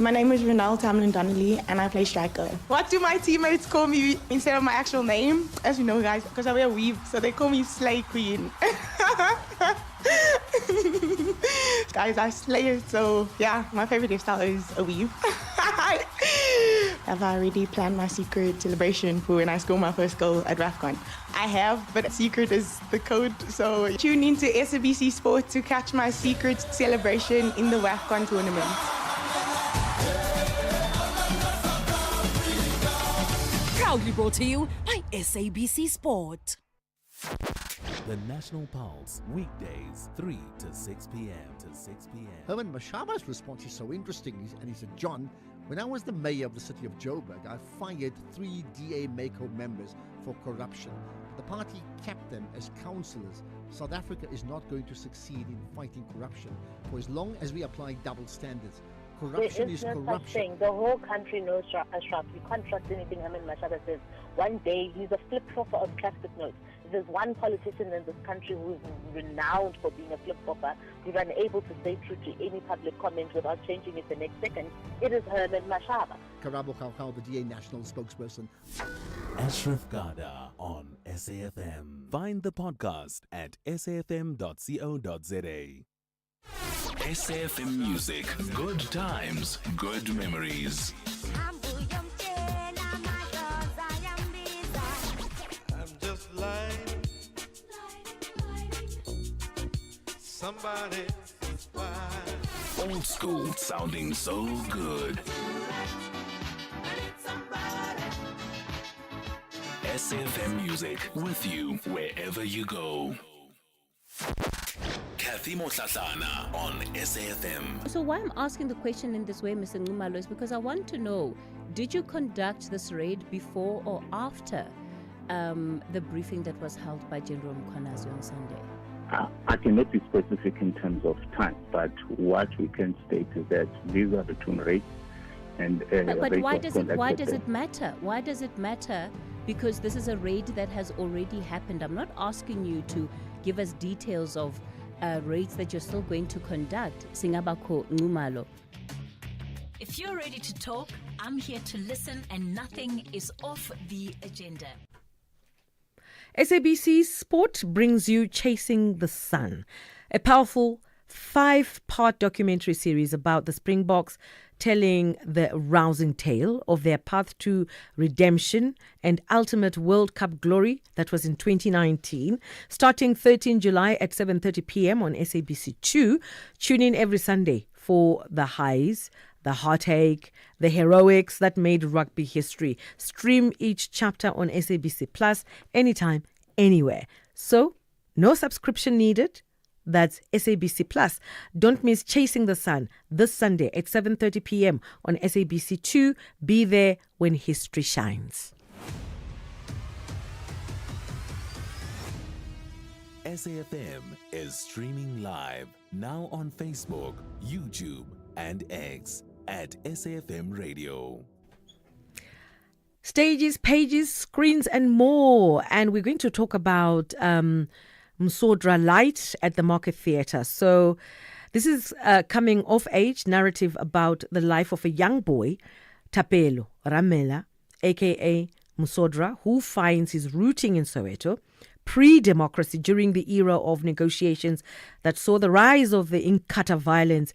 My name is Renelle Tamlin Donnelly, and I play striker. What do my teammates call me instead of my actual name? As you know, guys, because I wear a weave, so they call me Slay Queen. Guys, I slay it, so yeah, my favorite hairstyle is a weave. Have I already planned my secret celebration for when I score my first goal at RAFCON? I have, but secret is the code, so tune into SABC Sport to catch my secret celebration in the RAFCON tournament. Proudly brought to you by SABC Sport. The National Pulse, weekdays, 3 to 6 p.m. Herman Mashaba's response is so interesting, and he said, John, when I was the mayor of the city of Joburg, I fired 3 DA Mako members for corruption. The party kept them as councillors. South Africa is not going to succeed in fighting corruption for as long as we apply double standards. Corruption there is is no corruption. Such thing. The whole country knows Ashraf. You can't trust anything Herman Mashaba says. One day, he's a flip-flopper of plastic notes. If there's one politician in this country who's renowned for being a flip-flopper, who's unable to stay true to any public comment without changing it the next second, it is Herman Mashaba. Karabo Khawkhaw, the DA national spokesperson. Ashraf Garda on SAFM. Find the podcast at safm.co.za. SAFM Music. Good times, good memories. I'm just like somebody Old school sounding so good. SAFM Music, with you wherever you go. Kathy Motlatlana on SAFM. So why I'm asking the question in this way, Mr. Ngumalo, is because I want to know, did you conduct this raid before or after the briefing that was held by General Mkhwanazi on Sunday? I cannot be specific in terms of time, but what we can state is that these are the 2 raids. And but why does it matter? Why does it matter? Because this is a raid that has already happened. I'm not asking you to give us details of raids that you're still going to conduct. Singabako Ngumalo. If you're ready to talk, I'm here to listen, and nothing is off the agenda. SABC Sport brings you Chasing the Sun, a powerful 5-part documentary series about the Springboks, telling the rousing tale of their path to redemption and ultimate World Cup glory that was in 2019. Starting 13 July at 7:30 p.m. on SABC2. Tune in every Sunday for the highs, the heartache, the heroics that made rugby history. Stream each chapter on SABC Plus anytime, anywhere. So, no subscription needed. That's SABC Plus. Don't miss Chasing the Sun this Sunday at 7:30 p.m. on SABC2. Be there when history shines. SAFM is streaming live now on Facebook, YouTube, and X at SAFM Radio. Stages, pages, screens, and more. And we're going to talk about Msodra Light at the Market Theatre. So this is a coming of age narrative about the life of a young boy, Tapelo Ramela, aka Msodra, who finds his rooting in Soweto, pre-democracy, during the era of negotiations that saw the rise of the Inkatha violence,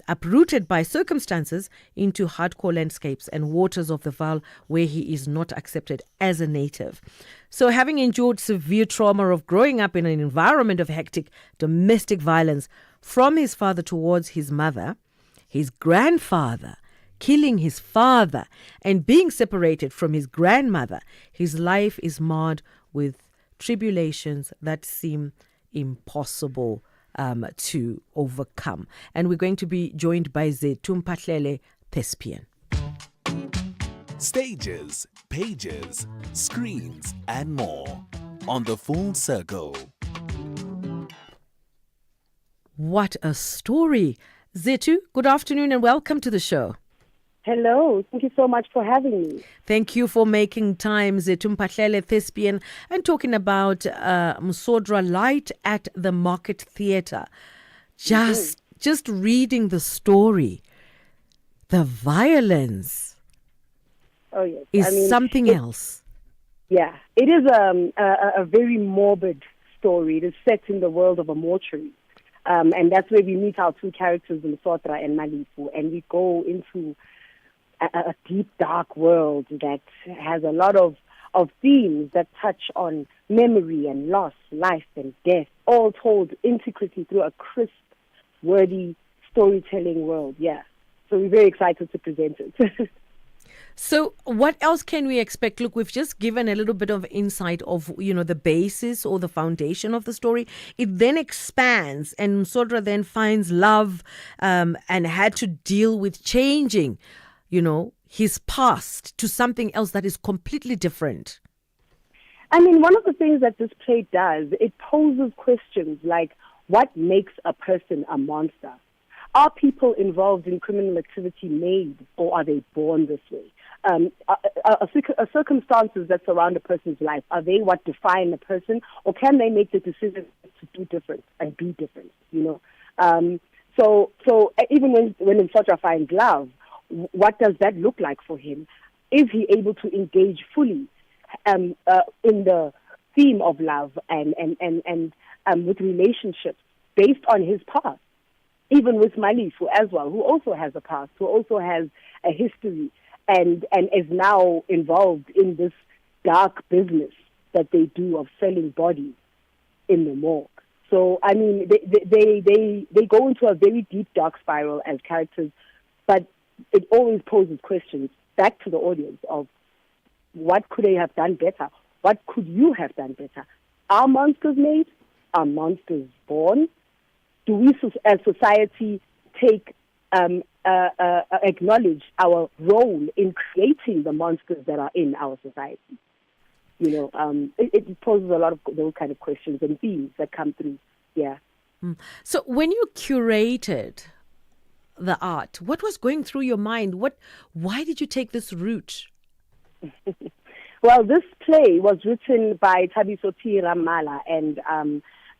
uprooted by circumstances into hardcore landscapes and waters of the Vaal, where he is not accepted as a native. So having endured severe trauma of growing up in an environment of hectic domestic violence from his father towards his mother, his grandfather killing his father, and being separated from his grandmother, his life is marred with tribulations that seem impossible to overcome. And we're going to be joined by Tumpahlele Thespian. Stages, pages, screens, and more on The Full Circle. What a story. Zetu, good afternoon and welcome to the show. Hello, thank you so much for having me. Thank you for making time, Tumpahlele Thespian, and talking about Msodra Light at the Market Theatre. Just reading the story, the violence is something else. Yeah, it is a very morbid story. It is set in the world of a mortuary. And that's where we meet our two characters, Msodra and Malifu, and we go into a deep, dark world that has a lot of themes that touch on memory and loss, life and death, all told intricately through a crisp, wordy storytelling world. Yeah. So we're very excited to present it. So what else can we expect? Look, we've just given a little bit of insight of, the basis or the foundation of the story. It then expands, and Msodra then finds love and had to deal with changing his past to something else that is completely different. I mean, one of the things that this play does, it poses questions like, what makes a person a monster? Are people involved in criminal activity made, or are they born this way? Circumstances that surround a person's life, are they what define a person, or can they make the decision to do different and be different? So even when Msodra finds love, what does that look like for him? Is he able to engage fully in the theme of love and with relationships based on his past? Even with Malifu as well, who also has a past, who also has a history, and is now involved in this dark business that they do of selling bodies in the morgue. So, I mean, they go into a very deep, dark spiral as characters, but it always poses questions back to the audience of what could they have done better? What could you have done better? Are monsters made? Are monsters born? Do we as society take acknowledge our role in creating the monsters that are in our society? It poses a lot of those kind of questions and themes that come through. Yeah. So when you curated the art, what was going through your mind? Why did you take this route? Well, this play was written by Thabiso T. Ramala, and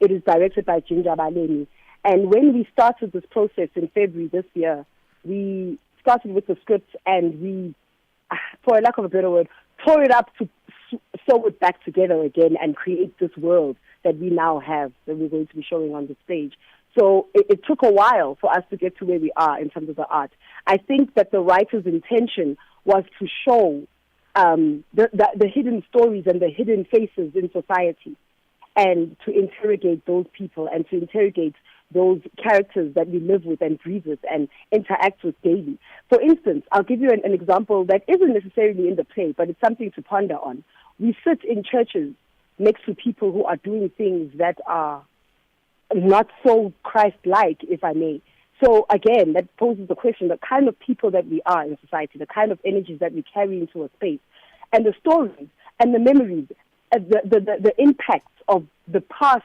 it is directed by Jinja Baleni. And when we started this process in February this year, we started with the script and we, for lack of a better word, tore it up to sew it back together again and create this world that we now have, that we're going to be showing on the stage. So it took a while for us to get to where we are in terms of the art. I think that the writer's intention was to show the hidden stories and the hidden faces in society, and to interrogate those people and to interrogate those characters that we live with and breathe with and interact with daily. For instance, I'll give you an example that isn't necessarily in the play, but it's something to ponder on. We sit in churches next to people who are doing things that are not so Christ-like, if I may. So again, that poses the question, the kind of people that we are in society, the kind of energies that we carry into a space, and the stories and the memories, the impacts of the past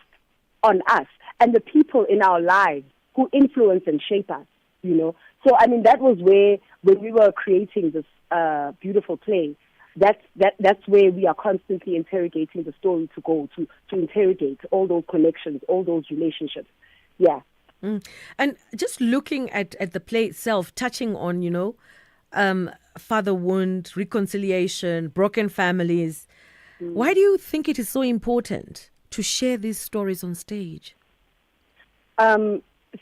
on us and the people in our lives who influence and shape us, So, I mean, that was where, when we were creating this beautiful play, that's where we are constantly interrogating the story to go, to interrogate all those connections, all those relationships. Yeah. And just looking at the play itself, touching on, father wound, reconciliation, broken families, why do you think it is so important to share these stories on stage?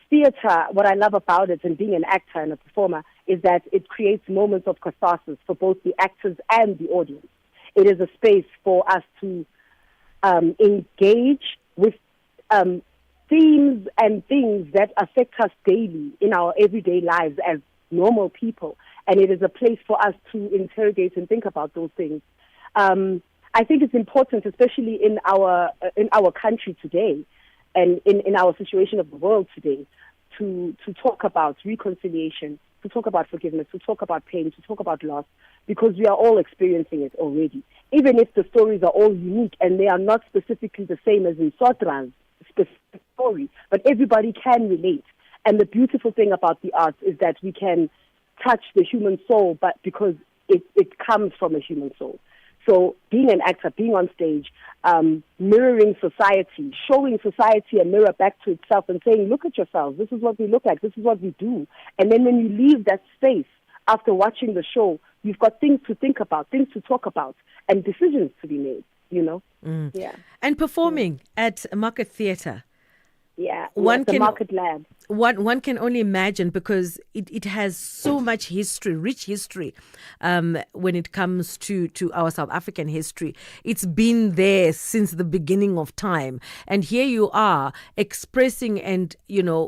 Theatre, what I love about it, and being an actor and a performer, is that it creates moments of catharsis for both the actors and the audience. It is a space for us to engage with themes and things that affect us daily in our everyday lives as normal people. And it is a place for us to interrogate and think about those things. I think it's important, especially in our country today, and in our situation of the world today, to talk about reconciliation, to talk about forgiveness, to talk about pain, to talk about loss, because we are all experiencing it already. Even if the stories are all unique and they are not specifically the same as in Sotra's specific story, but everybody can relate. And the beautiful thing about the arts is that we can touch the human soul, but because it comes from a human soul. So being an actor, being on stage, mirroring society, showing society a mirror back to itself and saying, look at yourselves, this is what we look like, this is what we do. And then when you leave that space after watching the show, you've got things to think about, things to talk about, and decisions to be made, Yeah. And performing at Market Theatre. Yeah, the Market Lab. One can only imagine, because it has so much history, rich history, when it comes to our South African history. It's been there since the beginning of time. And here you are expressing and,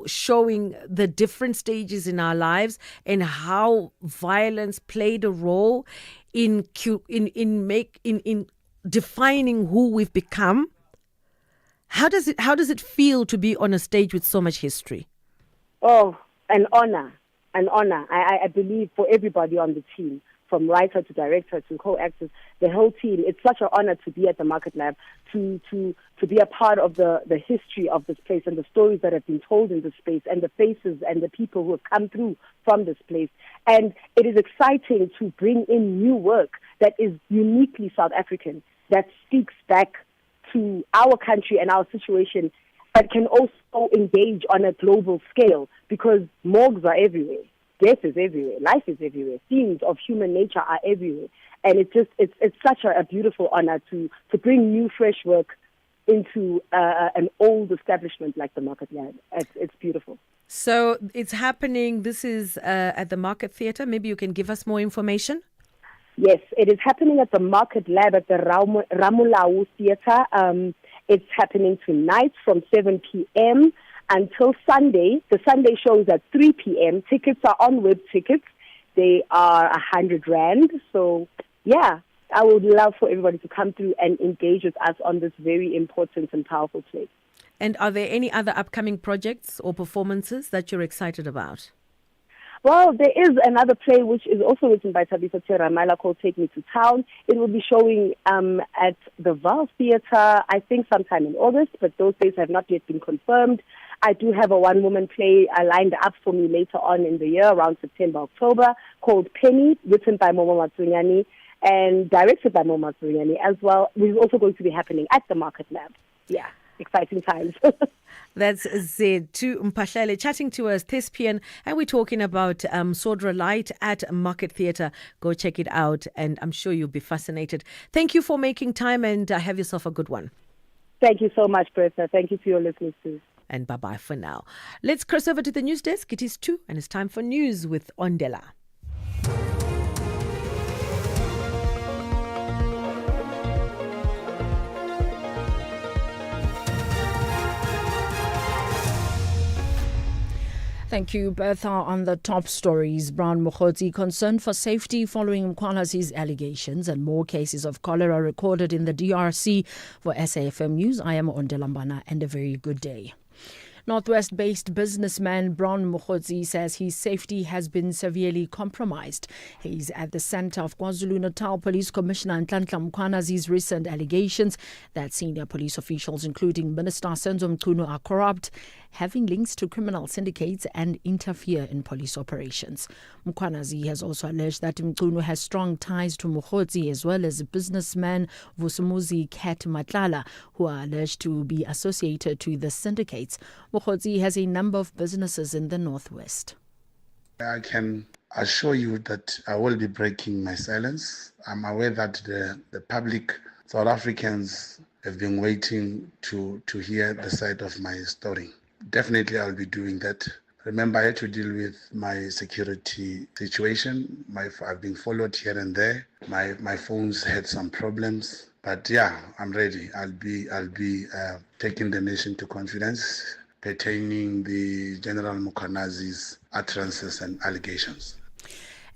showing the different stages in our lives and how violence played a role in defining who we've become. How does it feel to be on a stage with so much history? Oh, an honor. I believe for everybody on the team, from writer to director to co-actors, the whole team, it's such an honor to be at the Market Lab, to be a part of the history of this place and the stories that have been told in this space and the faces and the people who have come through from this place. And it is exciting to bring in new work that is uniquely South African, that speaks back to our country and our situation, but can also engage on a global scale, because morgues are everywhere, death is everywhere, life is everywhere, themes of human nature are everywhere, and it's such a beautiful honor to bring new, fresh work into an old establishment like the Market Lab. It's beautiful. So it's happening. This is at the Market Theatre. Maybe you can give us more information. Yes, it is happening at the Market Lab at the Ramulao Theatre. It's happening tonight from 7 p.m. until Sunday. The Sunday show is at 3 p.m. Tickets are on web tickets. They are 100 Rand. So, yeah, I would love for everybody to come through and engage with us on this very important and powerful play. And are there any other upcoming projects or performances that you're excited about? Well, there is another play which is also written by Bertha Charuma called Take Me to Town. It will be showing at the Val Theatre, I think sometime in August, but those dates have not yet been confirmed. I do have a one-woman play lined up for me later on in the year, around September, October, called Penny, written by Momo Matsunyani and directed by Momo Matsunyani as well, which is also going to be happening at the Market Lab. Yeah. Exciting times. That's Zethu Mphahlele chatting to us, thespian, and we're talking about Sodra Light at Market Theatre. Go check it out, and I'm sure you'll be fascinated. Thank you for making time, and have yourself a good one. Thank you so much, Bertha. Thank you to your listeners too. And bye-bye for now. Let's cross over to the news desk. It is 2, and it's time for news with Ondela. Thank you, Bertha. On the top stories, Brown Mokgotsi concerned for safety following Mkwanazi's allegations, and more cases of cholera recorded in the DRC. For SAFM News, I am Ondelambana, and a very good day. Northwest-based businessman Brown Mokhodzi says his safety has been severely compromised. He's at the center of KwaZulu-Natal Police Commissioner Nhlanhla Mkhwanazi's recent allegations that senior police officials, including Minister Senzo Mchunu, are corrupt, having links to criminal syndicates and interfere in police operations. Mkhwanazi has also alleged that Mchunu has strong ties to Mokhodzi as well as businessman Vusumuzi Kat Matlala, who are alleged to be associated to the syndicates. Mokhodzi has a number of businesses in the Northwest. I can assure you that I will be breaking my silence. I'm aware that the public, South Africans, have been waiting to hear the side of my story. Definitely I'll be doing that. Remember, I had to deal with my security situation. I've been followed here and there. My phones had some problems. But yeah, I'm ready. I'll be taking the nation to confidence pertaining the General Mkhwanazi's utterances and allegations.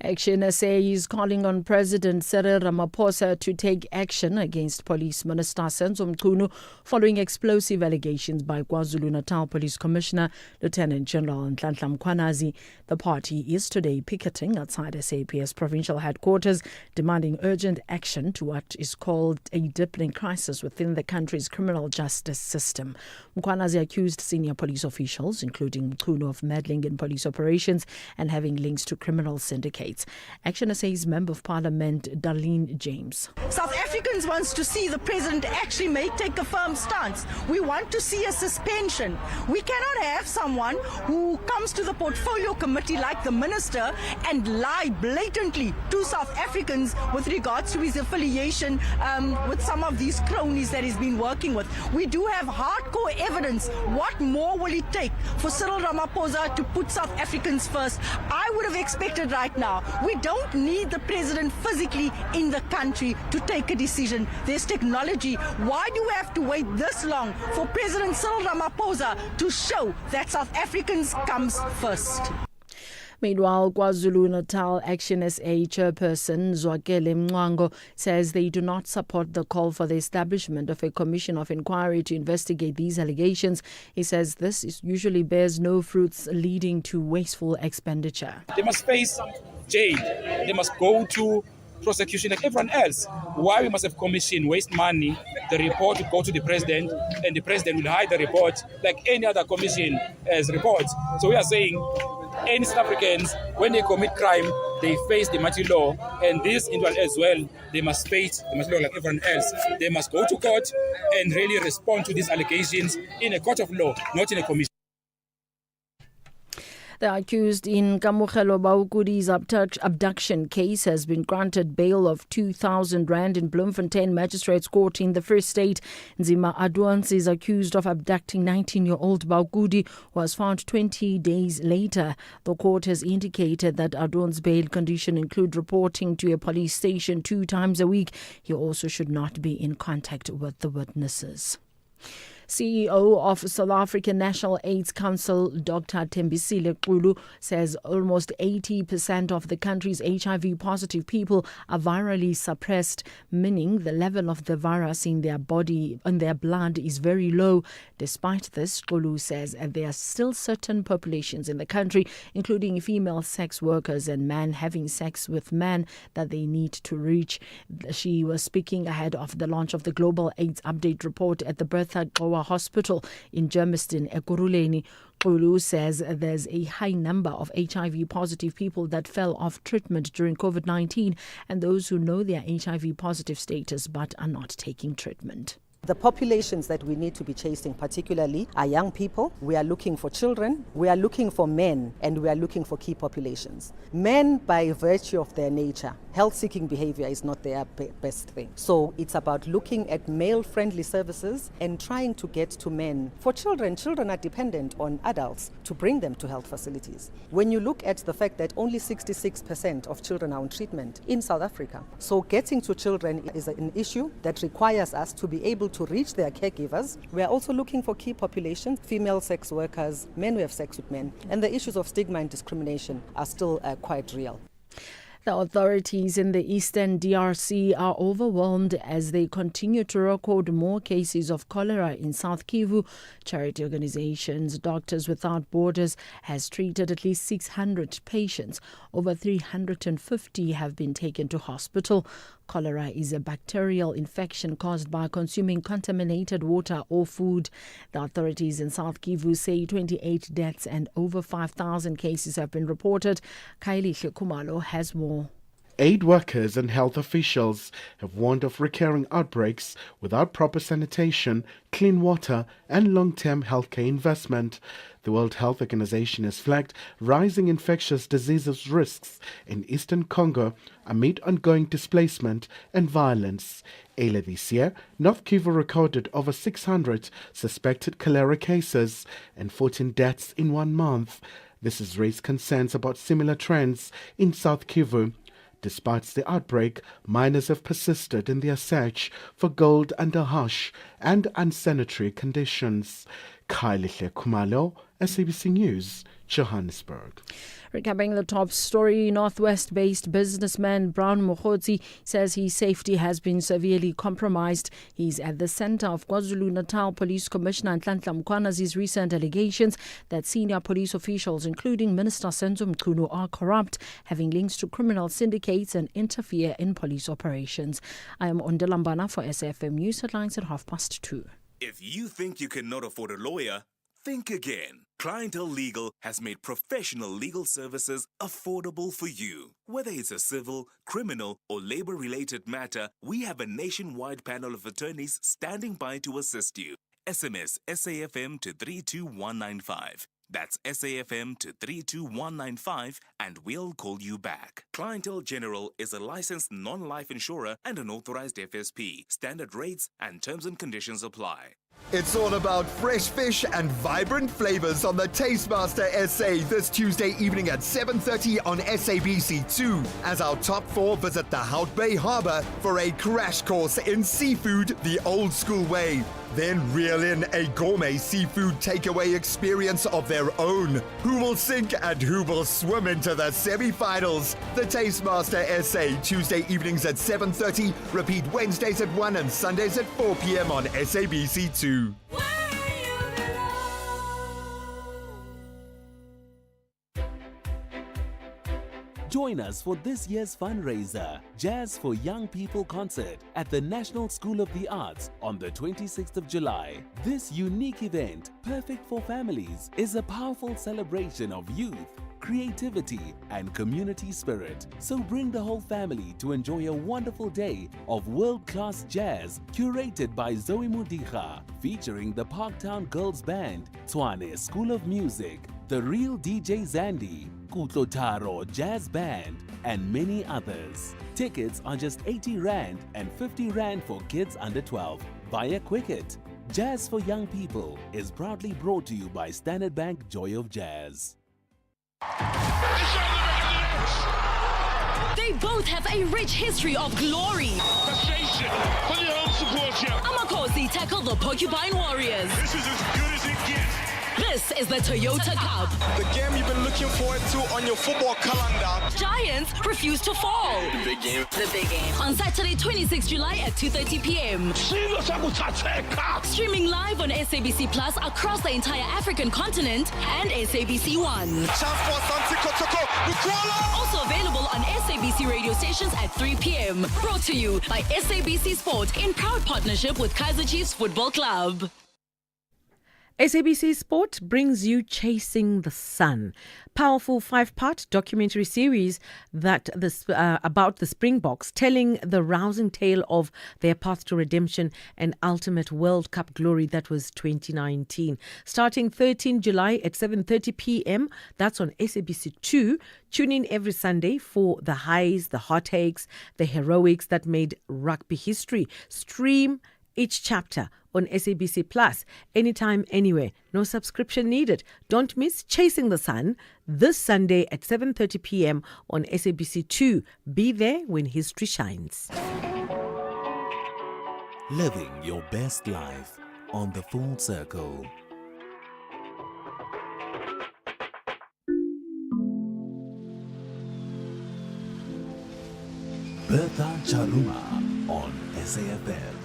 Action SA is calling on President Cyril Ramaphosa to take action against Police Minister Senzo Mchunu following explosive allegations by KwaZulu-Natal Police Commissioner Lieutenant General Nhlanhla Mkhwanazi. The party is today picketing outside SAPS provincial headquarters, demanding urgent action to what is called a deepening crisis within the country's criminal justice system. Mkhwanazi accused senior police officials, including Mchunu, of meddling in police operations and having links to criminal syndicates. Action SA's Member of Parliament Darlene James. South Africans wants to see the president actually take a firm stance. We want to see a suspension. We cannot have someone who comes to the portfolio committee like the minister and lie blatantly to South Africans with regards to his affiliation with some of these cronies that he's been working with. We do have hardcore evidence. What more will it take for Cyril Ramaphosa to put South Africans first? I would have expected right now. We don't need the president physically in the country to take a decision. There's technology. Why do we have to wait this long for President Cyril Ramaphosa to show that South Africans comes first? Meanwhile, KwaZulu-Natal Action SA chairperson Zwakele Mngwango says they do not support the call for the establishment of a commission of inquiry to investigate these allegations. He says this usually bears no fruits, leading to wasteful expenditure. They must face jail. They must go to prosecution like everyone else. Why we must have commission, waste money, the report will go to the president and the president will hide the report like any other commission as reports. So we are saying any South Africans, when they commit crime, they face the martial law, and this individual as well, they must face the martial law like everyone else. They must go to court and really respond to these allegations in a court of law, not in a commission. The accused in Kamokhelo Baukudi's abduction case has been granted bail of 2,000 rand in Bloemfontein Magistrates Court in the Free State. Nzima Adwans is accused of abducting 19-year-old Baukudi, who was found 20 days later. The court has indicated that Adwans' bail condition include reporting to a police station 2 times a week. He also should not be in contact with the witnesses. CEO of South African National AIDS Council, Dr. Thembisile Xulu, says almost 80% of the country's HIV-positive people are virally suppressed, meaning the level of the virus in their body and their blood is very low. Despite this, Xulu says there are still certain populations in the country, including female sex workers and men having sex with men, that they need to reach. She was speaking ahead of the launch of the Global AIDS Update Report at the Bertha Charuma Hospital in Germiston, Ekurhuleni. Xulu says there's a high number of HIV-positive people that fell off treatment during COVID-19 and those who know their HIV-positive status but are not taking treatment. The populations that we need to be chasing particularly are young people. We are looking for children, we are looking for men, and we are looking for key populations. Men, by virtue of their nature, health-seeking behavior is not their best thing. So it's about looking at male-friendly services and trying to get to men. For children, children are dependent on adults to bring them to health facilities. When you look at the fact that only 66% of children are on treatment in South Africa, so getting to children is an issue that requires us to be able to reach their caregivers. We are also looking for key populations, female sex workers, men who have sex with men, and the issues of stigma and discrimination are still quite real. The authorities in the eastern DRC are overwhelmed as they continue to record more cases of cholera in South Kivu. Charity organizations Doctors Without Borders has treated at least 600 patients. Over 350 have been taken to hospital. Cholera is a bacterial infection caused by consuming contaminated water or food. The authorities in South Kivu say 28 deaths and over 5,000 cases have been reported. Kylie Kumalo has more. Aid workers and health officials have warned of recurring outbreaks without proper sanitation, clean water, and long-term healthcare investment. The World Health Organization has flagged rising infectious diseases risks in eastern Congo amid ongoing displacement and violence. Earlier this year, North Kivu recorded over 600 suspected cholera cases and 14 deaths in 1 month. This has raised concerns about similar trends in South Kivu. Despite the outbreak, miners have persisted in their search for gold under harsh and unsanitary conditions. Kylie Kumalo, SABC News, Johannesburg. Recapping the top story, Northwest-based businessman Brown Mokhotsi says his safety has been severely compromised. He's at the center of KwaZulu-Natal Police Commissioner Nhlanhla Mkhwanazi's recent allegations that senior police officials, including Minister Senzo Mchunu, are corrupt, having links to criminal syndicates and interfere in police operations. I am Ondelambana for SAFM News Headlines at 2:30. If you think you cannot afford a lawyer, think again. Clientele Legal has made professional legal services affordable for you. Whether it's a civil, criminal, or labor-related matter, we have a nationwide panel of attorneys standing by to assist you. SMS SAFM to 32195. That's SAFM to 32195 and we'll call you back. Clientele General is a licensed non-life insurer and an authorized FSP. Standard rates and terms and conditions apply. It's all about fresh fish and vibrant flavors on the Tastemaster SA this Tuesday evening at 7:30 on SABC2 as our top 4 visit the Hout Bay Harbour for a crash course in seafood the old school way. Then reel in a gourmet seafood takeaway experience of their own. Who will sink and who will swim into the semi-finals? The Tastemaster SA, Tuesday evenings at 7:30, repeat Wednesdays at 1 and Sundays at 4 p.m. on SABC2. Join us for this year's fundraiser, Jazz for Young People concert at the National School of the Arts on the 26th of July. This unique event, perfect for families, is a powerful celebration of youth, creativity, and community spirit. So bring the whole family to enjoy a wonderful day of world-class jazz curated by Zoe Mudicha, featuring the Parktown Girls Band, Tshwane School of Music, The Real DJ Zandi, Kutlotaro Jazz Band, and many others. Tickets are just 80 Rand and 50 Rand for kids under 12 via Quicket. Jazz for Young People is proudly brought to you by Standard Bank Joy of Jazz. They both have a rich history of glory. Amakhosi tackle the Porcupine Warriors. This is as good as it gets. This is the Toyota Cup. The game you've been looking forward to on your football calendar. Giants refuse to fall. The big game. The big game. On Saturday, 26 July at 2:30 p.m. Streaming live on SABC Plus across the entire African continent and SABC One. Also available on SABC radio stations at 3 p.m. Brought to you by SABC Sport in proud partnership with Kaizer Chiefs Football Club. SABC Sport brings you Chasing the Sun, powerful 5-part documentary series that about the Springboks, telling the rousing tale of their path to redemption and ultimate World Cup glory that was 2019. Starting 13 July at 7:30 p.m, that's on SABC2. Tune in every Sunday for the highs, the heartaches, the heroics that made rugby history. Stream each chapter on SABC Plus, anytime, anywhere. No subscription needed. Don't miss Chasing the Sun this Sunday at 7:30 p.m. on SABC2. Be there when history shines. Living your best life on the Full Circle. Bertha Charuma on SAFM.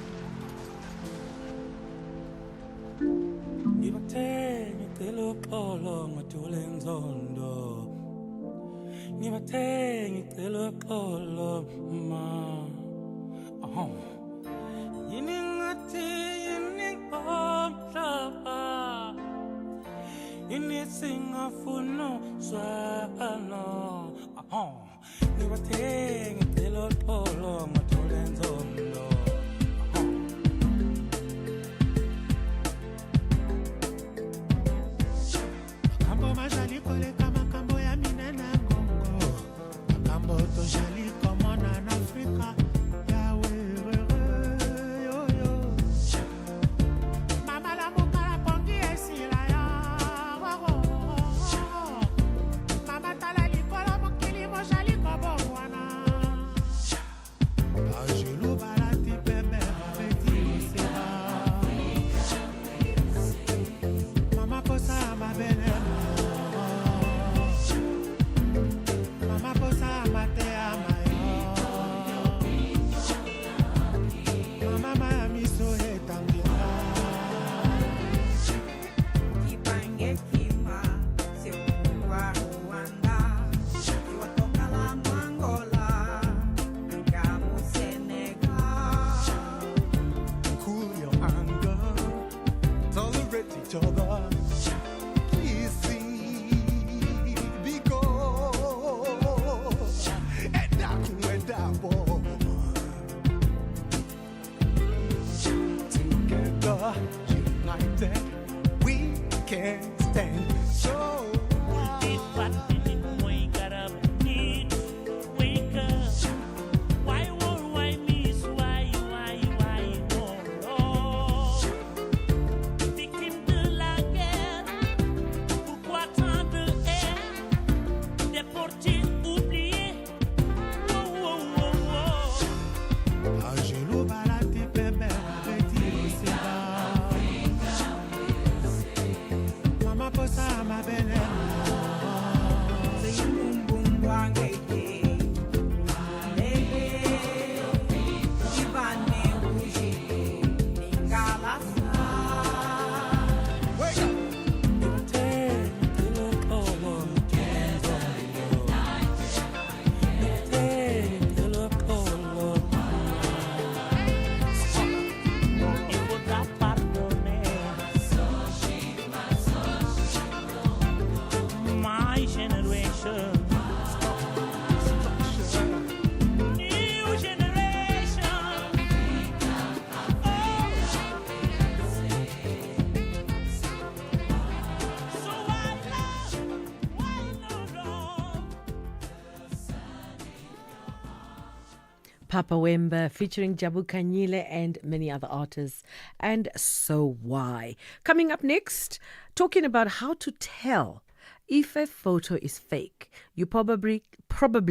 Papa Wemba featuring Jabu Kanyile and many other artists. And so why? Coming up next, talking about how to tell if a photo is fake. You probably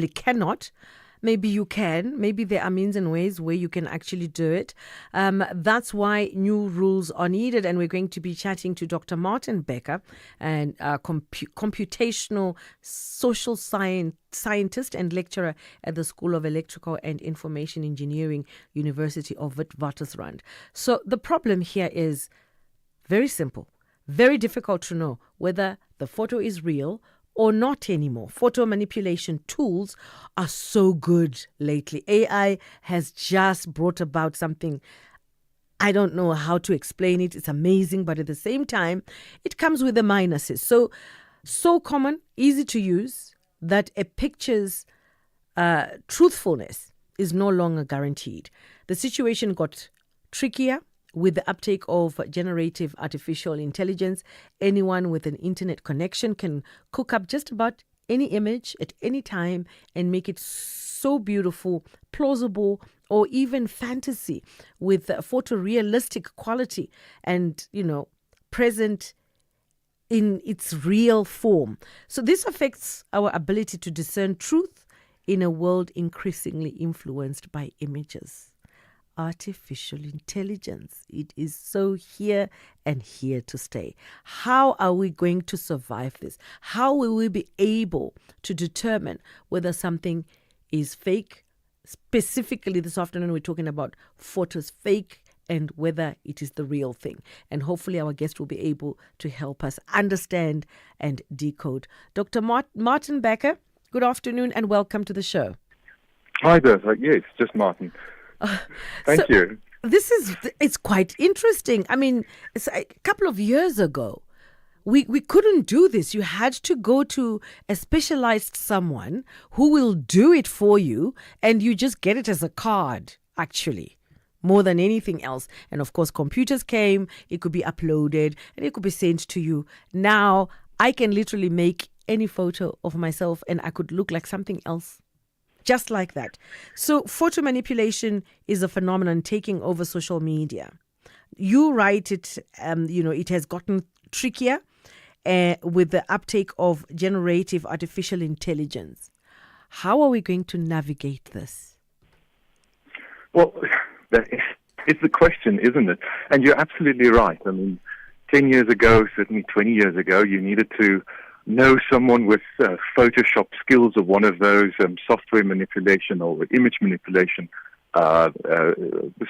cannot. Maybe you can. Maybe there are means and ways where you can actually do it. That's why new rules are needed. And we're going to be chatting to Dr. Martin Becker, and computational social scientist and lecturer at the School of Electrical and Information Engineering, University of Witwatersrand. So the problem here is very simple, very difficult to know whether the photo is real or not anymore. Photo manipulation tools are so good lately. AI has just brought about something, I don't know how to explain it. It's amazing, but at the same time, it comes with the minuses. So common, easy to use, that a picture's truthfulness is no longer guaranteed. The situation got trickier with the uptake of generative artificial intelligence. Anyone with an internet connection can cook up just about any image at any time and make it so beautiful, plausible, or even fantasy with photorealistic quality and, present in its real form. So this affects our ability to discern truth in a world increasingly influenced by images. Artificial intelligence. It is so here and here to stay. How are we going to survive this? How will we be able to determine whether something is fake specifically this afternoon, we're talking about photos fake and whether it is the real thing. And hopefully our guest will be able to help us understand and decode. Dr. Martin Becker, good afternoon and welcome to the show. Hi, Bertha. Yes, just Martin. Thank you. It's quite interesting. I mean, it's a couple of years ago, we couldn't do this. You had to go to a specialized someone who will do it for you, and you just get it as a card, actually, more than anything else. And of course, computers came, it could be uploaded, and it could be sent to you. Now, I can literally make any photo of myself, and I could look like something else. Just like that. So photo manipulation is a phenomenon taking over social media. You write it, it has gotten trickier with the uptake of generative artificial intelligence. How are we going to navigate this? Well, it's the question, isn't it? And you're absolutely right. I mean, 10 years ago, certainly 20 years ago, you needed to know someone with Photoshop skills of one of those software manipulation or image manipulation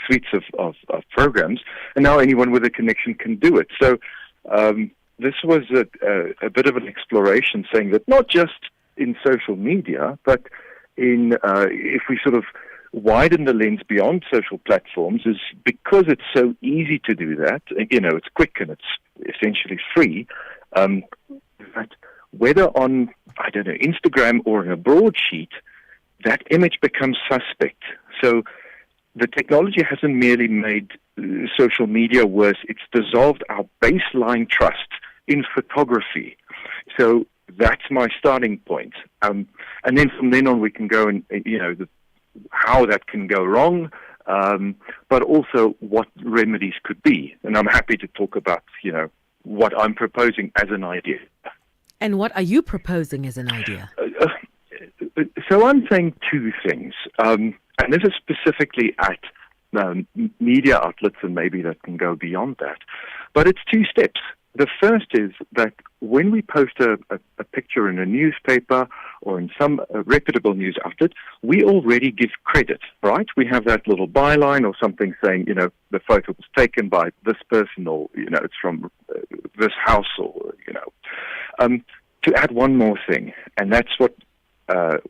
suites of programs. And now anyone with a connection can do it. So this was a bit of an exploration, saying that not just in social media, but in if we sort of widen the lens beyond social platforms, is because it's so easy to do that. It's quick and it's essentially free. That whether on, Instagram or in a broadsheet, that image becomes suspect. So the technology hasn't merely made social media worse, it's dissolved our baseline trust in photography. So that's my starting point. And then from then on we can go and, how that can go wrong, but also what remedies could be. And I'm happy to talk about, what I'm proposing as an idea. And what are you proposing as an idea? So I'm saying two things. And this is specifically at media outlets, and maybe that can go beyond that. But it's two steps. The first is that when we post a picture in a newspaper or in some reputable news outlet, we already give credit, right? We have that little byline or something saying, the photo was taken by this person, or, it's from this house, or, to add one more thing, and that's what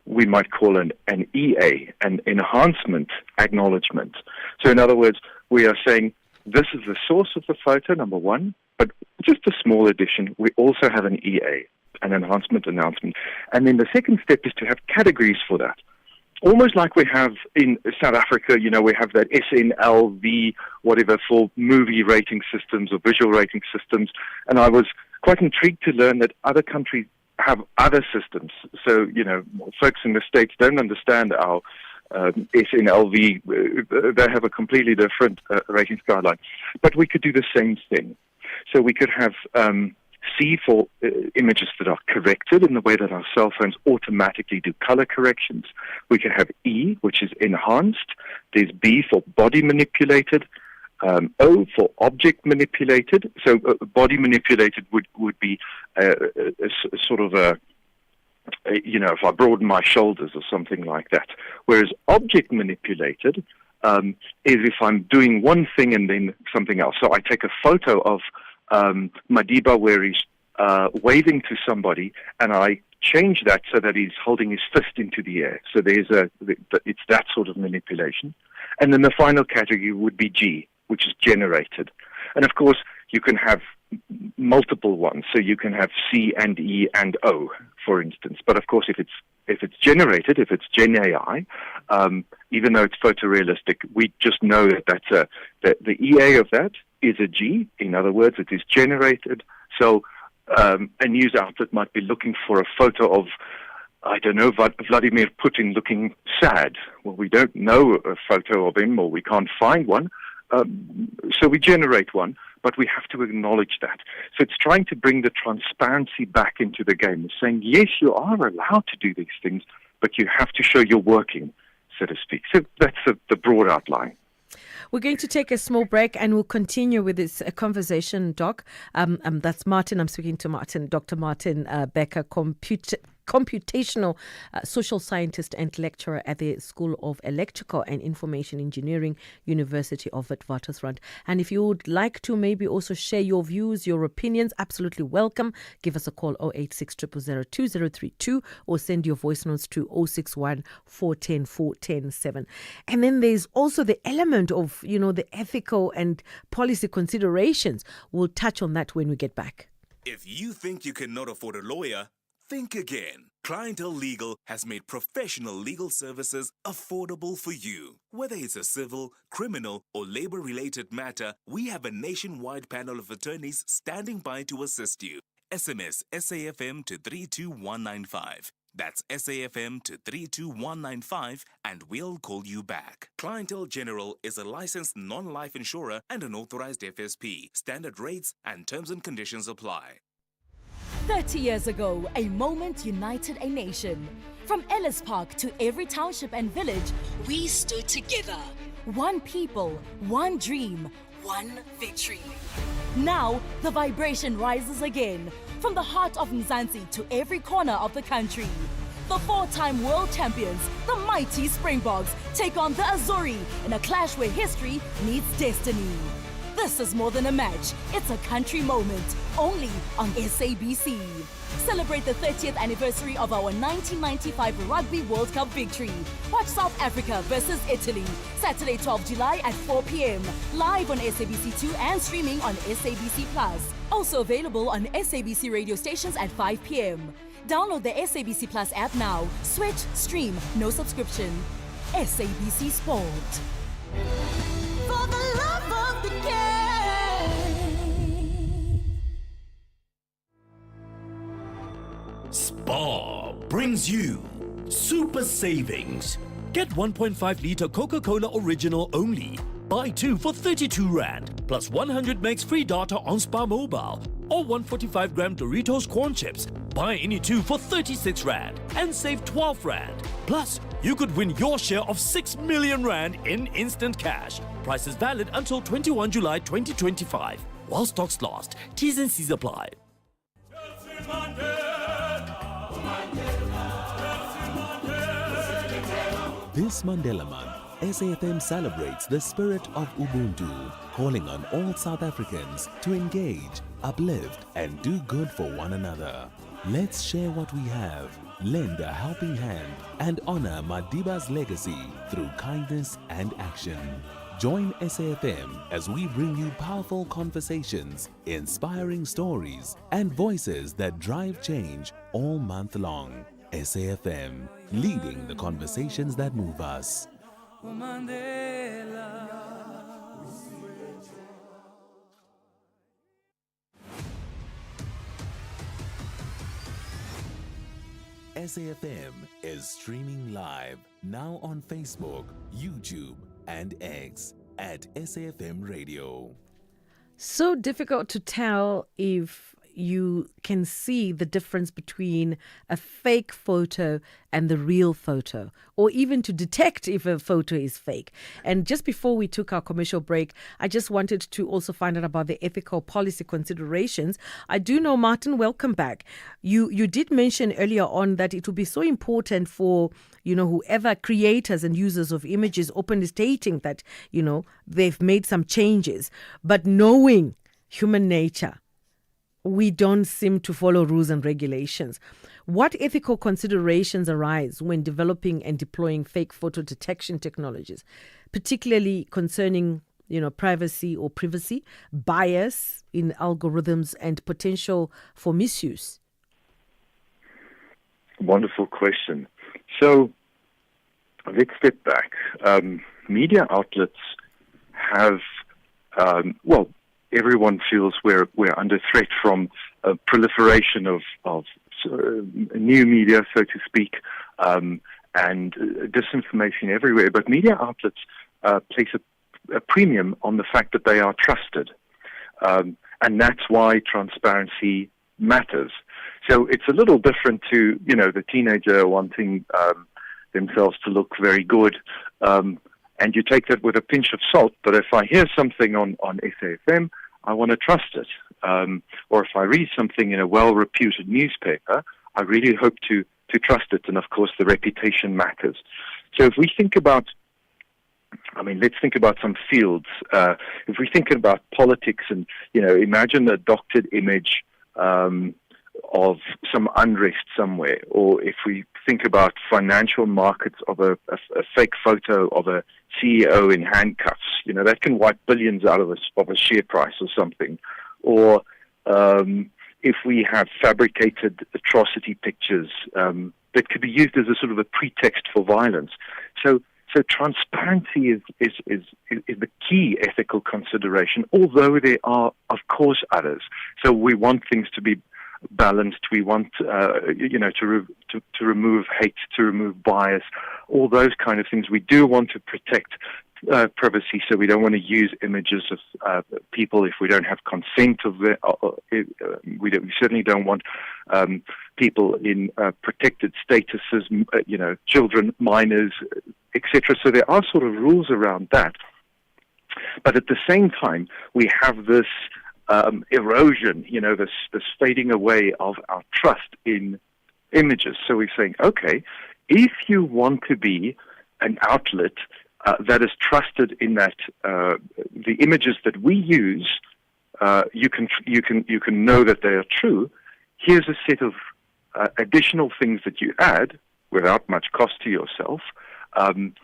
we might call an EA, an enhancement acknowledgement. So in other words, we are saying this is the source of the photo, number one, but just a small addition, we also have an EA, an enhancement announcement. And then the second step is to have categories for that. Almost like we have in South Africa, we have that SNLV, whatever, for movie rating systems or visual rating systems. And I was quite intrigued to learn that other countries have other systems. So, folks in the States don't understand our SNLV. They have a completely different ratings guideline. But we could do the same thing. So we could have C for images that are corrected in the way that our cell phones automatically do color corrections. We could have E, which is enhanced. There's B for body manipulated. O for object manipulated. So body manipulated would be a sort of a, if I broaden my shoulders or something like that. Whereas object manipulated is if I'm doing one thing and then something else. So I take a photo of Madiba where he's waving to somebody, and I change that so that he's holding his fist into the air. So it's that sort of manipulation. And then the final category would be G, which is generated. And of course, you can have multiple ones. So you can have C and E and O, for instance. But of course, if it's generated, if it's Gen AI, even though it's photorealistic, we just know that the EA of that is a G. In other words, it is generated. So a news outlet might be looking for a photo of, Vladimir Putin looking sad. Well, we don't know a photo of him, or we can't find one. So we generate one, but we have to acknowledge that. So it's trying to bring the transparency back into the game, saying, yes, you are allowed to do these things, but you have to show you're working, so to speak. So that's the broad outline. We're going to take a small break and we'll continue with this conversation, Doc. That's Martin. I'm speaking to Martin, Dr. Martin Becker, computational social scientist and lecturer at the School of Electrical and Information Engineering, University of Witwatersrand. And if you would like to maybe also share your views, your opinions, absolutely welcome. Give us a call 086 000 2032 or send your voice notes to 061 410 4107. And then there's also the element of, the ethical and policy considerations. We'll touch on that when we get back. If you think you cannot afford a lawyer, think again. Clientele Legal has made professional legal services affordable for you. Whether it's a civil, criminal, or labor-related matter, we have a nationwide panel of attorneys standing by to assist you. SMS SAFM to 32195. That's SAFM to 32195 and we'll call you back. Clientele General is a licensed non-life insurer and an authorized FSP. Standard rates and terms and conditions apply. 30 years ago, a moment united a nation. From Ellis Park to every township and village, we stood together. One people, one dream, one victory. Now, the vibration rises again. From the heart of Mzansi to every corner of the country. The four-time world champions, the mighty Springboks, take on the Azuri in a clash where history meets destiny. This is more than a match. It's a country moment, only on SABC. Celebrate the 30th anniversary of our 1995 Rugby World Cup victory. Watch South Africa versus Italy, Saturday 12 July at 4 p.m. Live on SABC2 and streaming on SABC+. Also available on SABC radio stations at 5 p.m. Download the SABC Plus app now. Switch, stream, no subscription. SABC Sport. For the love of the game. Spar brings you Super Savings. Get 1.5 litre Coca-Cola Original only. Buy 2 for 32 Rand, plus 100 megs free data on Spar Mobile, or 145 gram Doritos corn chips. Buy any 2 for 36 Rand and save 12 Rand. Plus, you could win your share of 6 million Rand in instant cash. Price is valid until 21 July 2025. While stocks last, T's and C's apply. This Mandela Month, SAFM celebrates the spirit of Ubuntu, calling on all South Africans to engage, uplift, and do good for one another. Let's share what we have, lend a helping hand, and honor Madiba's legacy through kindness and action. Join SAFM as we bring you powerful conversations, inspiring stories, and voices that drive change all month long. SAFM, leading the conversations that move us. SAFM is streaming live now on Facebook, YouTube, and X at SAFM Radio. So difficult to tell if you can see the difference between a fake photo and the real photo, or even to detect if a photo is fake. And just before we took our commercial break, I just wanted to also find out about the ethical policy considerations. I do know, Martin, welcome back. You did mention earlier on that it would be so important for, whoever creators and users of images openly stating that, they've made some changes, but knowing human nature, we don't seem to follow rules and regulations. What ethical considerations arise when developing and deploying fake photo detection technologies, particularly concerning, privacy, bias in algorithms, and potential for misuse? Wonderful question. So let's step back. Media outlets have, everyone feels we're under threat from a proliferation of new media, so to speak, and disinformation everywhere. But media outlets place a premium on the fact that they are trusted, and that's why transparency matters. So it's a little different to the teenager wanting themselves to look very good. And you take that with a pinch of salt. But if I hear something on SAFM, I want to trust it. Or if I read something in a well-reputed newspaper, I really hope to to trust it. And of course, the reputation matters. So if we think about, let's think about some fields. If we think about politics and, imagine a doctored image of some unrest somewhere, or if we think about financial markets of a fake photo of a CEO in handcuffs, that can wipe billions out of a share price or something. Or if we have fabricated atrocity pictures that could be used as a sort of a pretext for violence. So transparency is the key ethical consideration, although there are, of course, others. So we want things to be balanced. We want, to remove hate, to remove bias, all those kind of things. We do want to protect privacy, so we don't want to use images of people if we don't have consent of it. We certainly don't want people in protected statuses, children, minors, etc. So there are sort of rules around that. But at the same time, we have this erosion, this fading away of our trust in images. So we're saying, okay, if you want to be an outlet that is trusted in that the images that we use, you can know that they are true. Here's a set of additional things that you add without much cost to yourself. And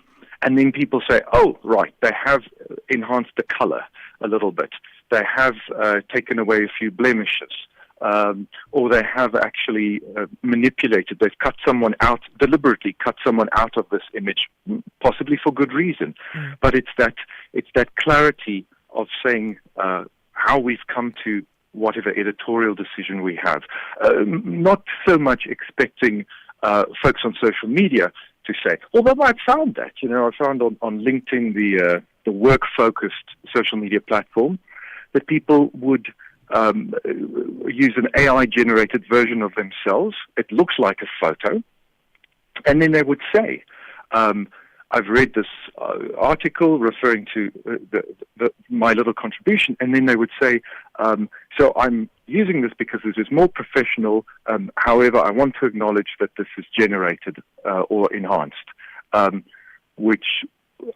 then people say, oh, right, they have enhanced the color a little bit. They have taken away a few blemishes. Or they have actually manipulated. They've cut someone out, deliberately cut someone out of this image, possibly for good reason. But it's that clarity of saying how we've come to whatever editorial decision we have. Not so much expecting folks on social media to say, although I found that, I found on LinkedIn, the work-focused social media platform, that people would use an AI-generated version of themselves. It looks like a photo. And then they would say, I've read this article referring to my little contribution, and then they would say, so I'm using this because this is more professional. However, I want to acknowledge that this is generated or enhanced, which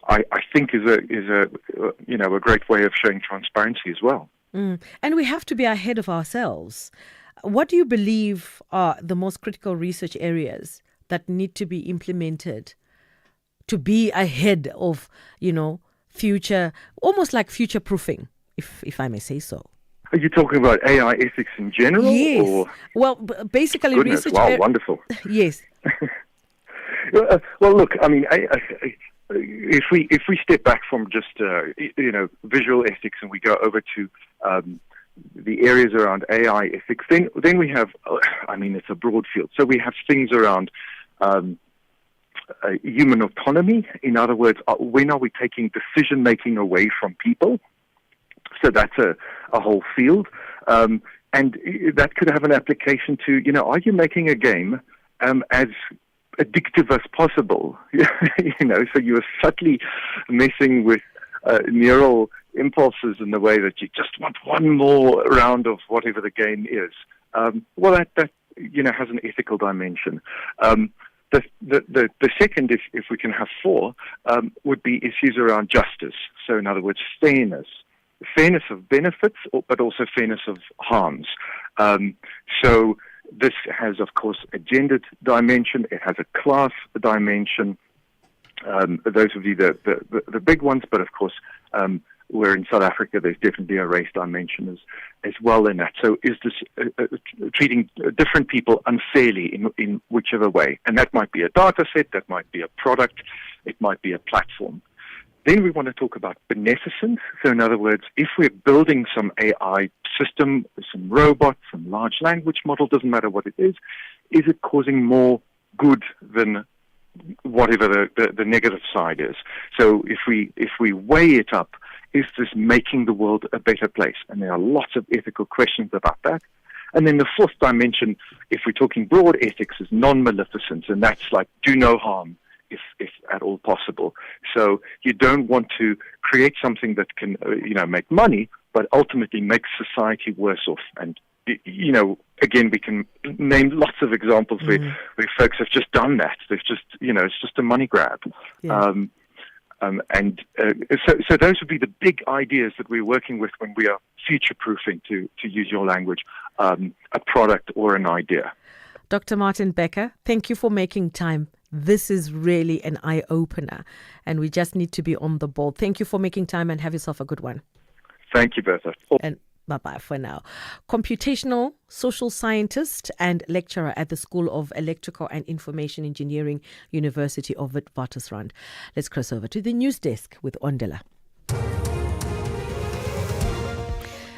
I think is a great way of showing transparency as well. And we have to be ahead of ourselves. What do you believe are the most critical research areas that need to be implemented to be ahead of, future, almost like future proofing, if I may say so? Are you talking about AI ethics in general? Yes. Or? Well, basically, Goodness, research. wow, wonderful. Yes. Well, look, if we step back from just visual ethics and we go over to the areas around AI ethics, then we have it's a broad field. So we have things around human autonomy. In other words, when are we taking decision making away from people? So that's a whole field, and that could have an application to are you making a game as addictive as possible, so you are subtly messing with neural impulses in the way that you just want one more round of whatever the game is. Well, that has an ethical dimension. The second, if we can have four, would be issues around justice. So in other words, fairness of benefits, but also fairness of harms. So this has, of course, a gendered dimension. It has a class dimension. Those would be the big ones. But of course, where in South Africa, there's definitely a race dimension as well in that. So is this treating different people unfairly in whichever way? And that might be a data set, that might be a product, it might be a platform. Then we want to talk about beneficence. So in other words, if we're building some AI system, some robot, some large language model, doesn't matter what it is it causing more good than whatever the negative side is? So if we weigh it up, is this making the world a better place? And there are lots of ethical questions about that. And then the fourth dimension, if we're talking broad ethics, is non-maleficence, and that's like do no harm, if at all possible. So you don't want to create something that can, make money, but ultimately make society worse off. And, again, we can name lots of examples where folks have just done that. They've just, it's just a money grab. Yeah. So those would be the big ideas that we're working with when we are future-proofing, to use your language, a product or an idea. Dr. Martin Becker, thank you for making time. This is really an eye-opener, and we just need to be on the ball. Thank you for making time, and have yourself a good one. Thank you, Bertha. And bye-bye for now. Computational social scientist and lecturer at the School of Electrical and Information Engineering, University of Witwatersrand. Let's cross over to the news desk with Ondela.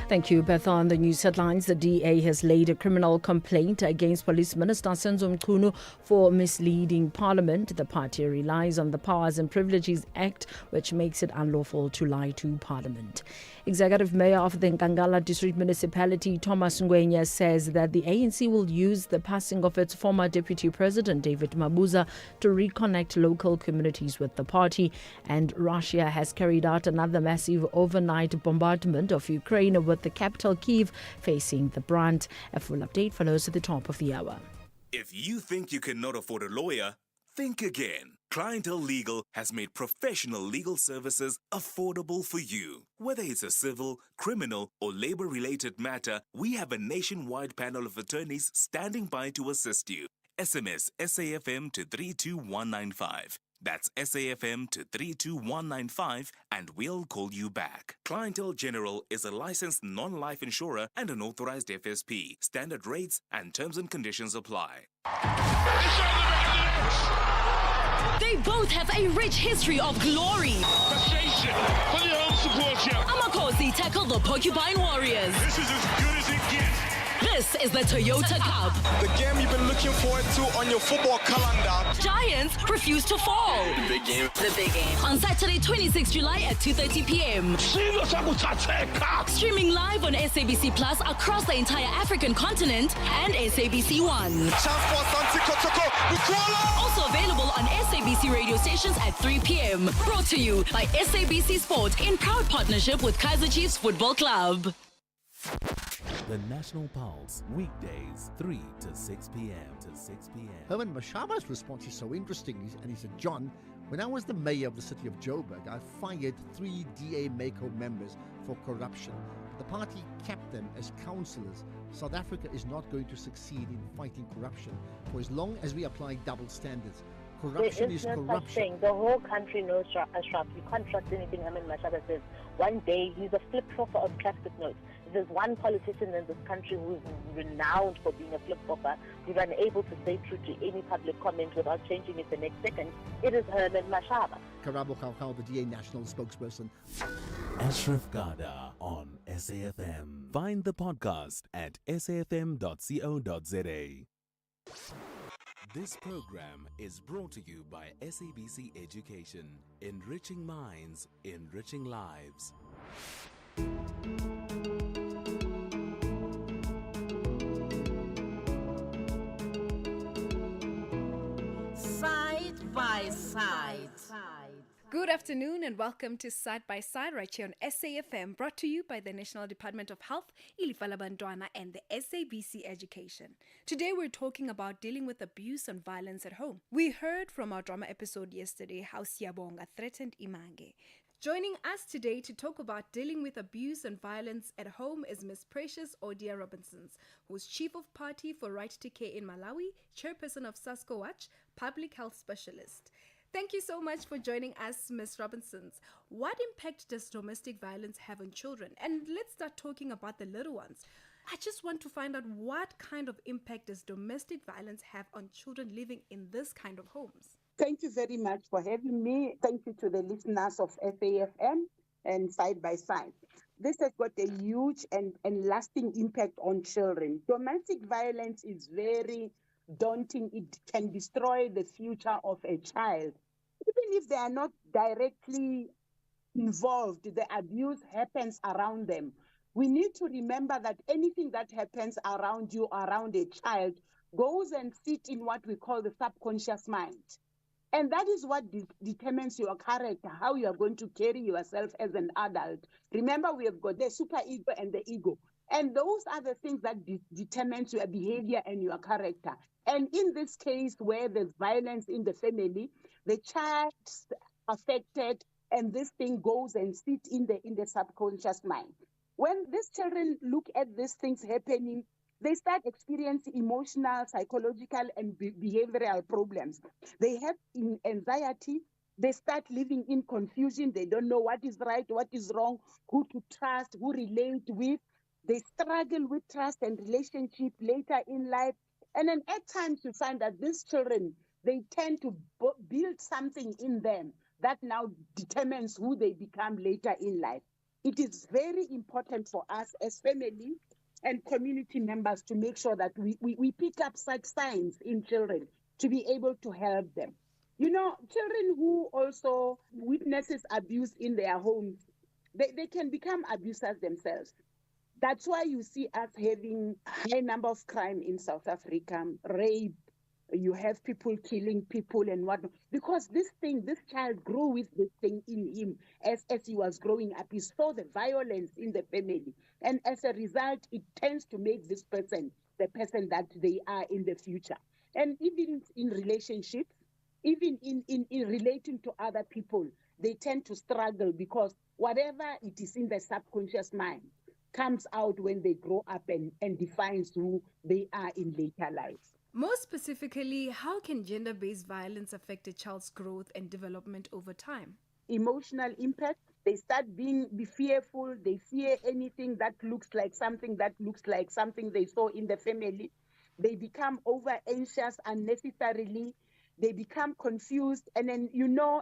Thank you, Bertha. On the news headlines, the DA has laid a criminal complaint against Police Minister Senzo Mchunu for misleading Parliament. The party relies on the Powers and Privileges Act, which makes it unlawful to lie to Parliament. Executive Mayor of the Nkangala District Municipality, Thomas Ngwenya, says that the ANC will use the passing of its former Deputy President, David Mabuza, to reconnect local communities with the party. And Russia has carried out another massive overnight bombardment of Ukraine, with the capital Kyiv facing the brunt. A full update follows at the top of the hour. If you think you cannot afford a lawyer, think again. Clientele Legal has made professional legal services affordable for you. Whether it's a civil, criminal, or labor-related matter, we have a nationwide panel of attorneys standing by to assist you. SMS SAFM to 32195. That's SAFM to 32195, and we'll call you back. Clientele General is a licensed non-life insurer and an authorized FSP. Standard rates and terms and conditions apply. They both have a rich history of glory. Amakosi tackle the Porcupine Warriors. This is as good as it gets. This is the Toyota Cup. The game you've been looking forward to on your football calendar. Giants refuse to fall. The big game. The big game. On Saturday, 26 July at 2:30 p.m. Streaming live on SABC Plus across the entire African continent and SABC One. Also available on SABC radio stations at 3 p.m. Brought to you by SABC Sport in proud partnership with Kaizer Chiefs Football Club. The National Pulse, weekdays, 3 to 6 p.m. Herman Mashaba's response is so interesting, and he said, John, when I was the mayor of the city of Joburg, I fired 3 DA MACO members for corruption. The party kept them as councillors. South Africa is not going to succeed in fighting corruption for as long as we apply double standards. Corruption is no such corruption. thing. The whole country knows Ashraf. You can't trust anything Herman Mashaba says. One day he's a flip-flopper of plastic notes. There's one politician in this country who's renowned for being a flip-flopper, who's unable to stay true to any public comment without changing it the next second. It is Herman Mashaba. Karabo Kaukau, the DA national spokesperson. Ashraf Garda on SAFM. Find the podcast at safm.co.za. This program is brought to you by SABC Education, enriching minds, enriching lives. Side by Side. Good afternoon and welcome to Side by Side right here on SAFM, brought to you by the National Department of Health, Ilifa Labantwana, and the SABC Education. Today we're talking about dealing with abuse and violence at home. We heard from our drama episode yesterday how Siyabonga threatened Imange. Joining us today to talk about dealing with abuse and violence at home is Ms. Precious Odia Robinson, who's Chief of Party for Right to Care in Malawi, Chairperson of SASCO Watch, Public Health Specialist. Thank you so much for joining us, Ms. Robinson. What impact does domestic violence have on children? And let's start talking about the little ones. I just want to find out what kind of impact does domestic violence have on children living in this kind of homes? Thank you very much for having me. Thank you to the listeners of SAFM and Side by Side. This has got a huge and lasting impact on children. Domestic violence is very daunting. It can destroy the future of a child. Even if they are not directly involved, the abuse happens around them. We need to remember that anything that happens around you, around a child, goes and sits in what we call the subconscious mind. And that is what determines your character, how you are going to carry yourself as an adult. Remember, we have got the super ego and the ego. And those are the things that determines your behavior and your character. And in this case, where there's violence in the family, the child's affected, and this thing goes and sits in the subconscious mind. When these children look at these things happening, they start experiencing emotional, psychological, and behavioral problems. They have anxiety. They start living in confusion. They don't know what is right, what is wrong, who to trust, who relate with. They struggle with trust and relationship later in life. And then at times you find that these children, they tend to build something in them that now determines who they become later in life. It is very important for us as family and community members to make sure that we pick up such signs in children to be able to help them. You know, children who also witnesses abuse in their homes, they can become abusers themselves. That's why you see us having a high number of crime in South Africa, rape. You have people killing people and whatnot. Because this child grew with this thing in him as he was growing up. He saw the violence in the family. And as a result, it tends to make this person the person that they are in the future. And even in relationships, even in relating to other people, they tend to struggle because whatever it is in the subconscious mind comes out when they grow up and defines who they are in later life. More specifically, how can gender-based violence affect a child's growth and development over time? Emotional impact. They start be fearful. They fear anything that looks like something they saw in the family. They become over anxious unnecessarily. They become confused. And then,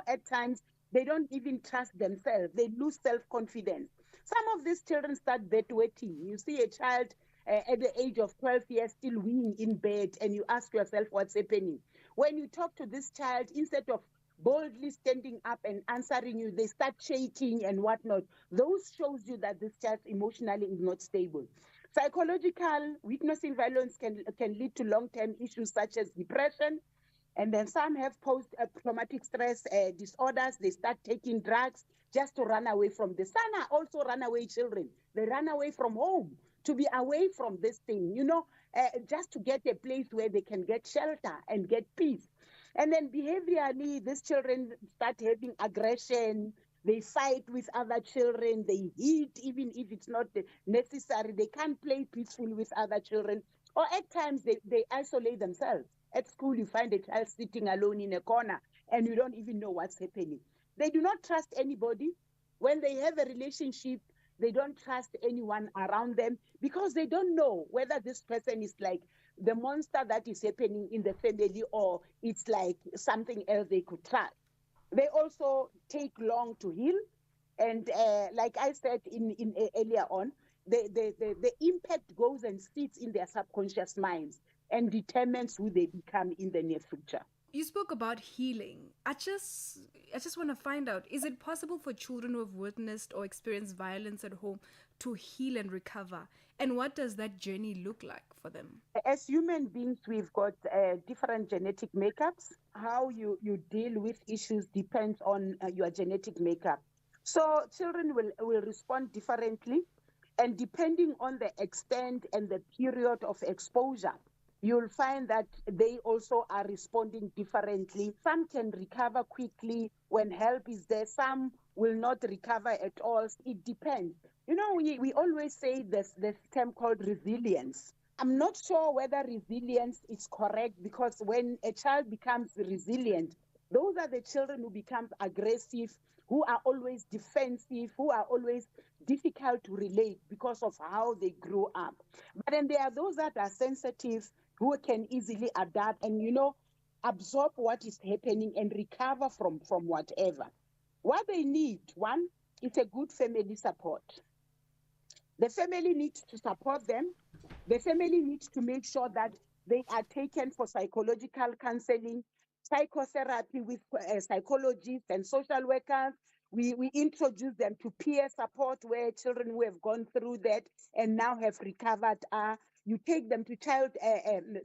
at times, they don't even trust themselves. They lose self-confidence. Some of these children start bedwetting. You see a child at the age of 12 years still weeing in bed, and you ask yourself what's happening. When you talk to this child, instead of boldly standing up and answering you, they start shaking and whatnot. Those shows you that this child emotionally is not stable. Psychological witnessing violence can lead to long-term issues such as depression. And then some have post-traumatic stress disorders. They start taking drugs just to run away from the sun. Are also runaway children. They run away from home to be away from this thing, just to get a place where they can get shelter and get peace. And then behaviorally, these children start having aggression. They fight with other children. They hit, even if it's not necessary. They can't play peacefully with other children. Or at times, they isolate themselves. At school, you find a child sitting alone in a corner, and you don't even know what's happening. They do not trust anybody. When they have a relationship, they don't trust anyone around them because they don't know whether this person is like the monster that is happening in the family or it's like something else they could trust. They also take long to heal. And like I said earlier on, the impact goes and sits in their subconscious minds and determines who they become in the near future. You spoke about healing. I just want to find out, is it possible for children who have witnessed or experienced violence at home to heal and recover? And what does that journey look like for them? As human beings, we've got different genetic makeups. How you deal with issues depends on your genetic makeup. So children will respond differently. And depending on the extent and the period of exposure, you'll find that they also are responding differently. Some can recover quickly when help is there. Some will not recover at all. It depends. We always say this term called resilience. I'm not sure whether resilience is correct because when a child becomes resilient, those are the children who become aggressive, who are always defensive, who are always difficult to relate because of how they grew up. But then there are those that are sensitive, who can easily adapt and, absorb what is happening and recover from whatever. What they need, one, is a good family support. The family needs to support them. The family needs to make sure that they are taken for psychological counseling, psychotherapy with psychologists and social workers. We introduce them to peer support where children who have gone through that and now have recovered are. You take them to child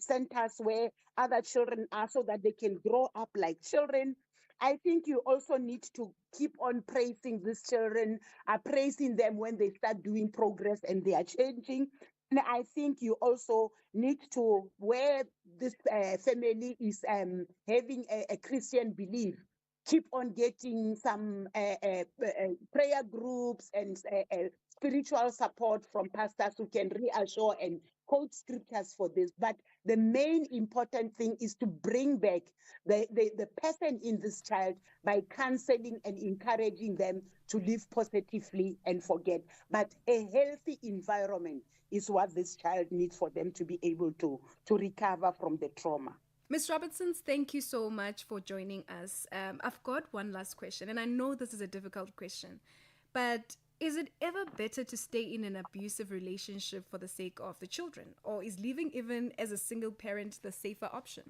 centers where other children are so that they can grow up like children. I think you also need to keep on praising these children, praising them when they start doing progress and they are changing. And I think you also need to, where this family is having a Christian belief, keep on getting some prayer groups and spiritual support from pastors who can reassure and quote scriptures for this. But the main important thing is to bring back the person in this child by counseling and encouraging them to live positively and forget. But a healthy environment is what this child needs for them to be able to recover from the trauma. Ms. Robertsons, thank you so much for joining us. I've got one last question, and I know this is a difficult question, but is it ever better to stay in an abusive relationship for the sake of the children, or is leaving even as a single parent the safer option?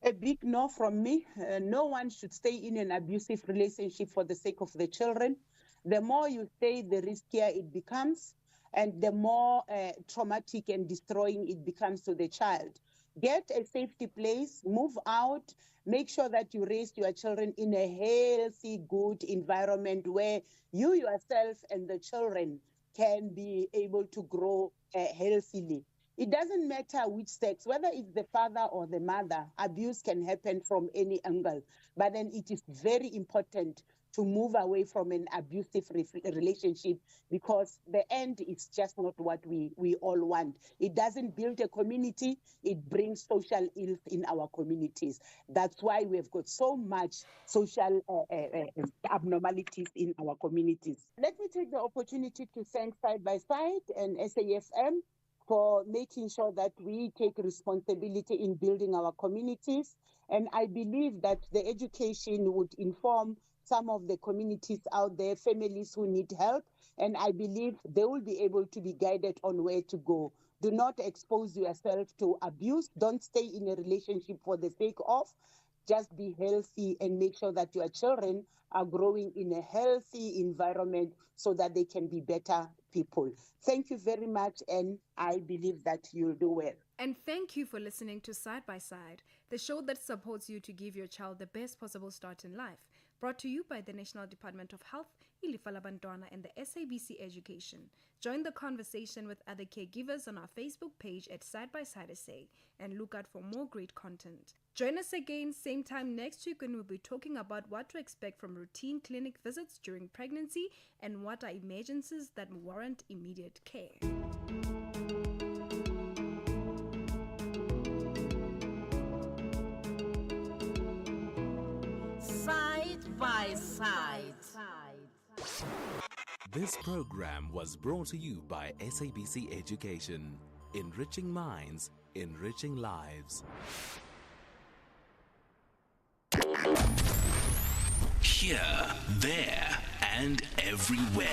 A big no from me. No one should stay in an abusive relationship for the sake of the children. The more you stay, the riskier it becomes, and the more traumatic and destroying it becomes to the child. Get a safety place, move out, make sure that you raise your children in a healthy, good environment where you yourself and the children can be able to grow healthily. It doesn't matter which sex, whether it's the father or the mother, abuse can happen from any angle. But then it is very important to move away from an abusive relationship, because the end is just not what we all want. It doesn't build a community, it brings social ills in our communities. That's why we've got so much social abnormalities in our communities. Let me take the opportunity to thank Side by Side and SAFM for making sure that we take responsibility in building our communities. And I believe that the education would inform some of the communities out there, families who need help, and I believe they will be able to be guided on where to go. Do not expose yourself to abuse. Don't stay in a relationship for the sake of. Just be healthy and make sure that your children are growing in a healthy environment so that they can be better people. Thank you very much, and I believe that you'll do well. And thank you for listening to Side by Side, the show that supports you to give your child the best possible start in life. Brought to you by the National Department of Health, Ilifalabantwana, and the SABC Education. Join the conversation with other caregivers on our Facebook page at Side by Side SA and look out for more great content. Join us again same time next week when we'll be talking about what to expect from routine clinic visits during pregnancy and what are emergencies that warrant immediate care. Side by Side. This program was brought to you by SABC Education. Enriching minds, enriching lives. Here, there, and everywhere.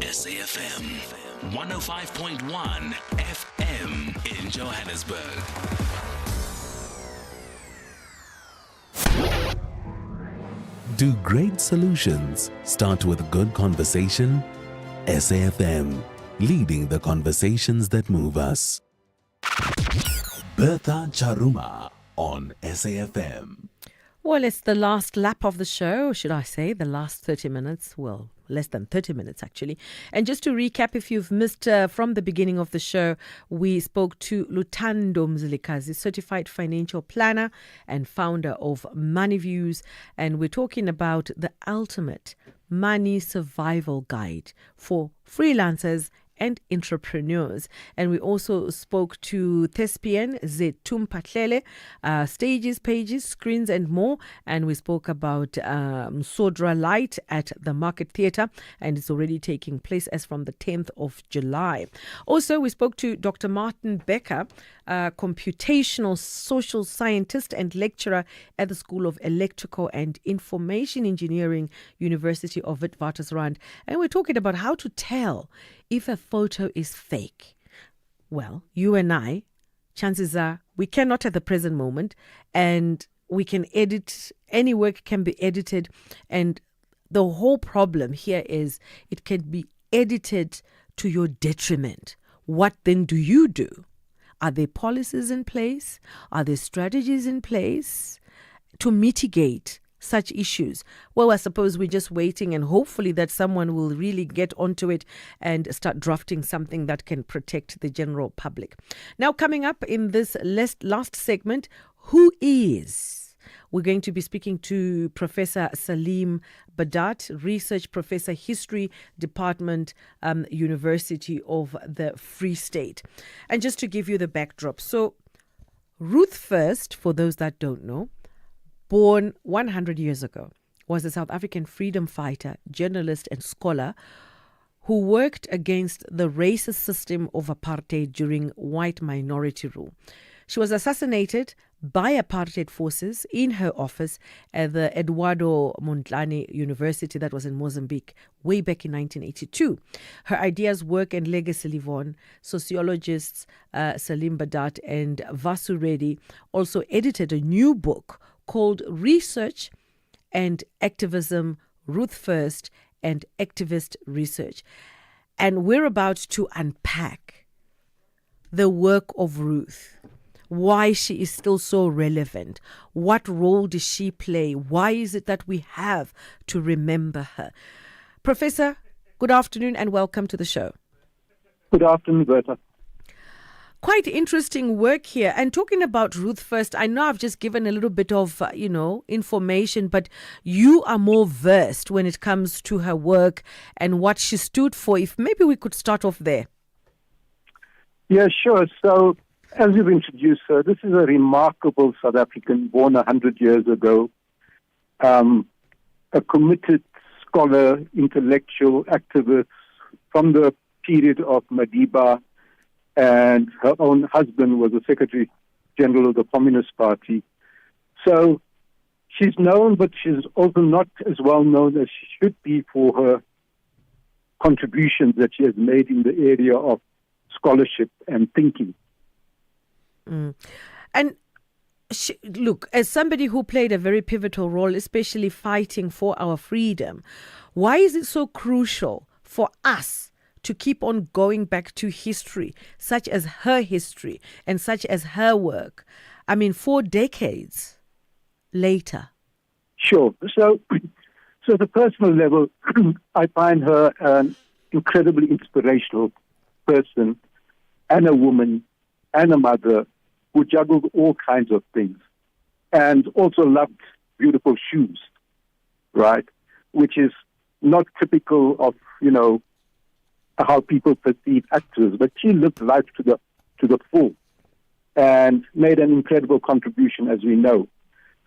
SAFM 105.1 FM in Johannesburg. Do great solutions start with good conversation? SAFM, leading the conversations that move us. Bertha Charuma on SAFM. Well, it's the last lap of the show, should I say, the last 30 minutes. Well, less than 30 minutes, actually. And just to recap, if you've missed from the beginning of the show, we spoke to Lutando Mzilikazi, certified financial planner and founder of Money Views. And we're talking about the ultimate money survival guide for freelancers and entrepreneurs. And we also spoke to Thespian Zetumpatlele, stages, pages, screens and more. And we spoke about Sodra Light at the Market Theatre, and it's already taking place as from the 10th of July. Also, we spoke to Dr. Martin Becker, computational social scientist and lecturer at the School of Electrical and Information Engineering, University of Witwatersrand. And we're talking about how to tell if a photo is fake. Well, you and I, chances are we cannot at the present moment, and we can edit, any work can be edited, and the whole problem here is it can be edited to your detriment. What then do you do? Are there policies in place? Are there strategies in place to mitigate such issues? Well, I suppose we're just waiting, and hopefully that someone will really get onto it and start drafting something that can protect the general public. Now, coming up in this last segment, who is? We're going to be speaking to Professor Salim Badat, Research Professor, History Department, University of the Free State. And just to give you the backdrop, so Ruth First, for those that don't know, born 100 years ago, was a South African freedom fighter, journalist and scholar who worked against the racist system of apartheid during white minority rule. She was assassinated by apartheid forces in her office at the Eduardo Mondlane University, that was in Mozambique, way back in 1982. Her ideas, work and legacy live on. Sociologists Salim Badat and Vasu Reddy also edited a new book called Research and Activism, Ruth First and Activist Research. And we're about to unpack the work of Ruth, why she is still so relevant, what role does she play, why is it that we have to remember her. Professor, good afternoon and welcome to the show. Good afternoon, Bertha. Quite interesting work here. And talking about Ruth First, I know I've just given a little bit of, information, but you are more versed when it comes to her work and what she stood for. If maybe we could start off there. Yeah, sure. So, as you've introduced her, this is a remarkable South African born 100 years ago, a committed scholar, intellectual, activist from the period of Madiba, and her own husband was the Secretary General of the Communist Party. So she's known, but she's also not as well known as she should be for her contributions that she has made in the area of scholarship and thinking. And look, as somebody who played a very pivotal role, especially fighting for our freedom, why is it so crucial for us to keep on going back to history, such as her history and such as her work? I mean, 4 decades later. Sure. So at the personal level, I find her an incredibly inspirational person and a woman and a mother who juggled all kinds of things and also loved beautiful shoes, right? Which is not typical of, how people perceive actors, but she lived life to the full and made an incredible contribution, as we know.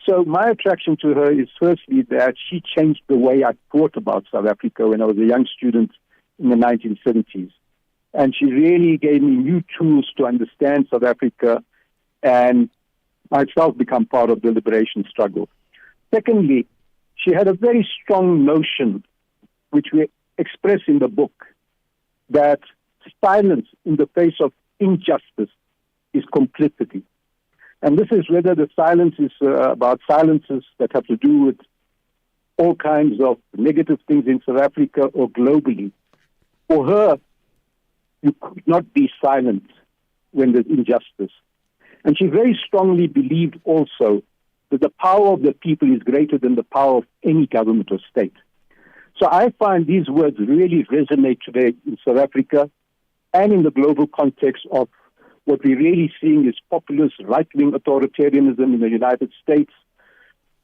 So my attraction to her is firstly that she changed the way I thought about South Africa when I was a young student in the 1970s. And she really gave me new tools to understand South Africa and myself become part of the liberation struggle. Secondly, she had a very strong notion, which we express in the book, that silence in the face of injustice is complicity. And this is whether the silence is about silences that have to do with all kinds of negative things in South Africa or globally. For her, you could not be silent when there's injustice. And she very strongly believed also that the power of the people is greater than the power of any government or state. So I find these words really resonate today in South Africa and in the global context of what we're really seeing is populist right-wing authoritarianism in the United States,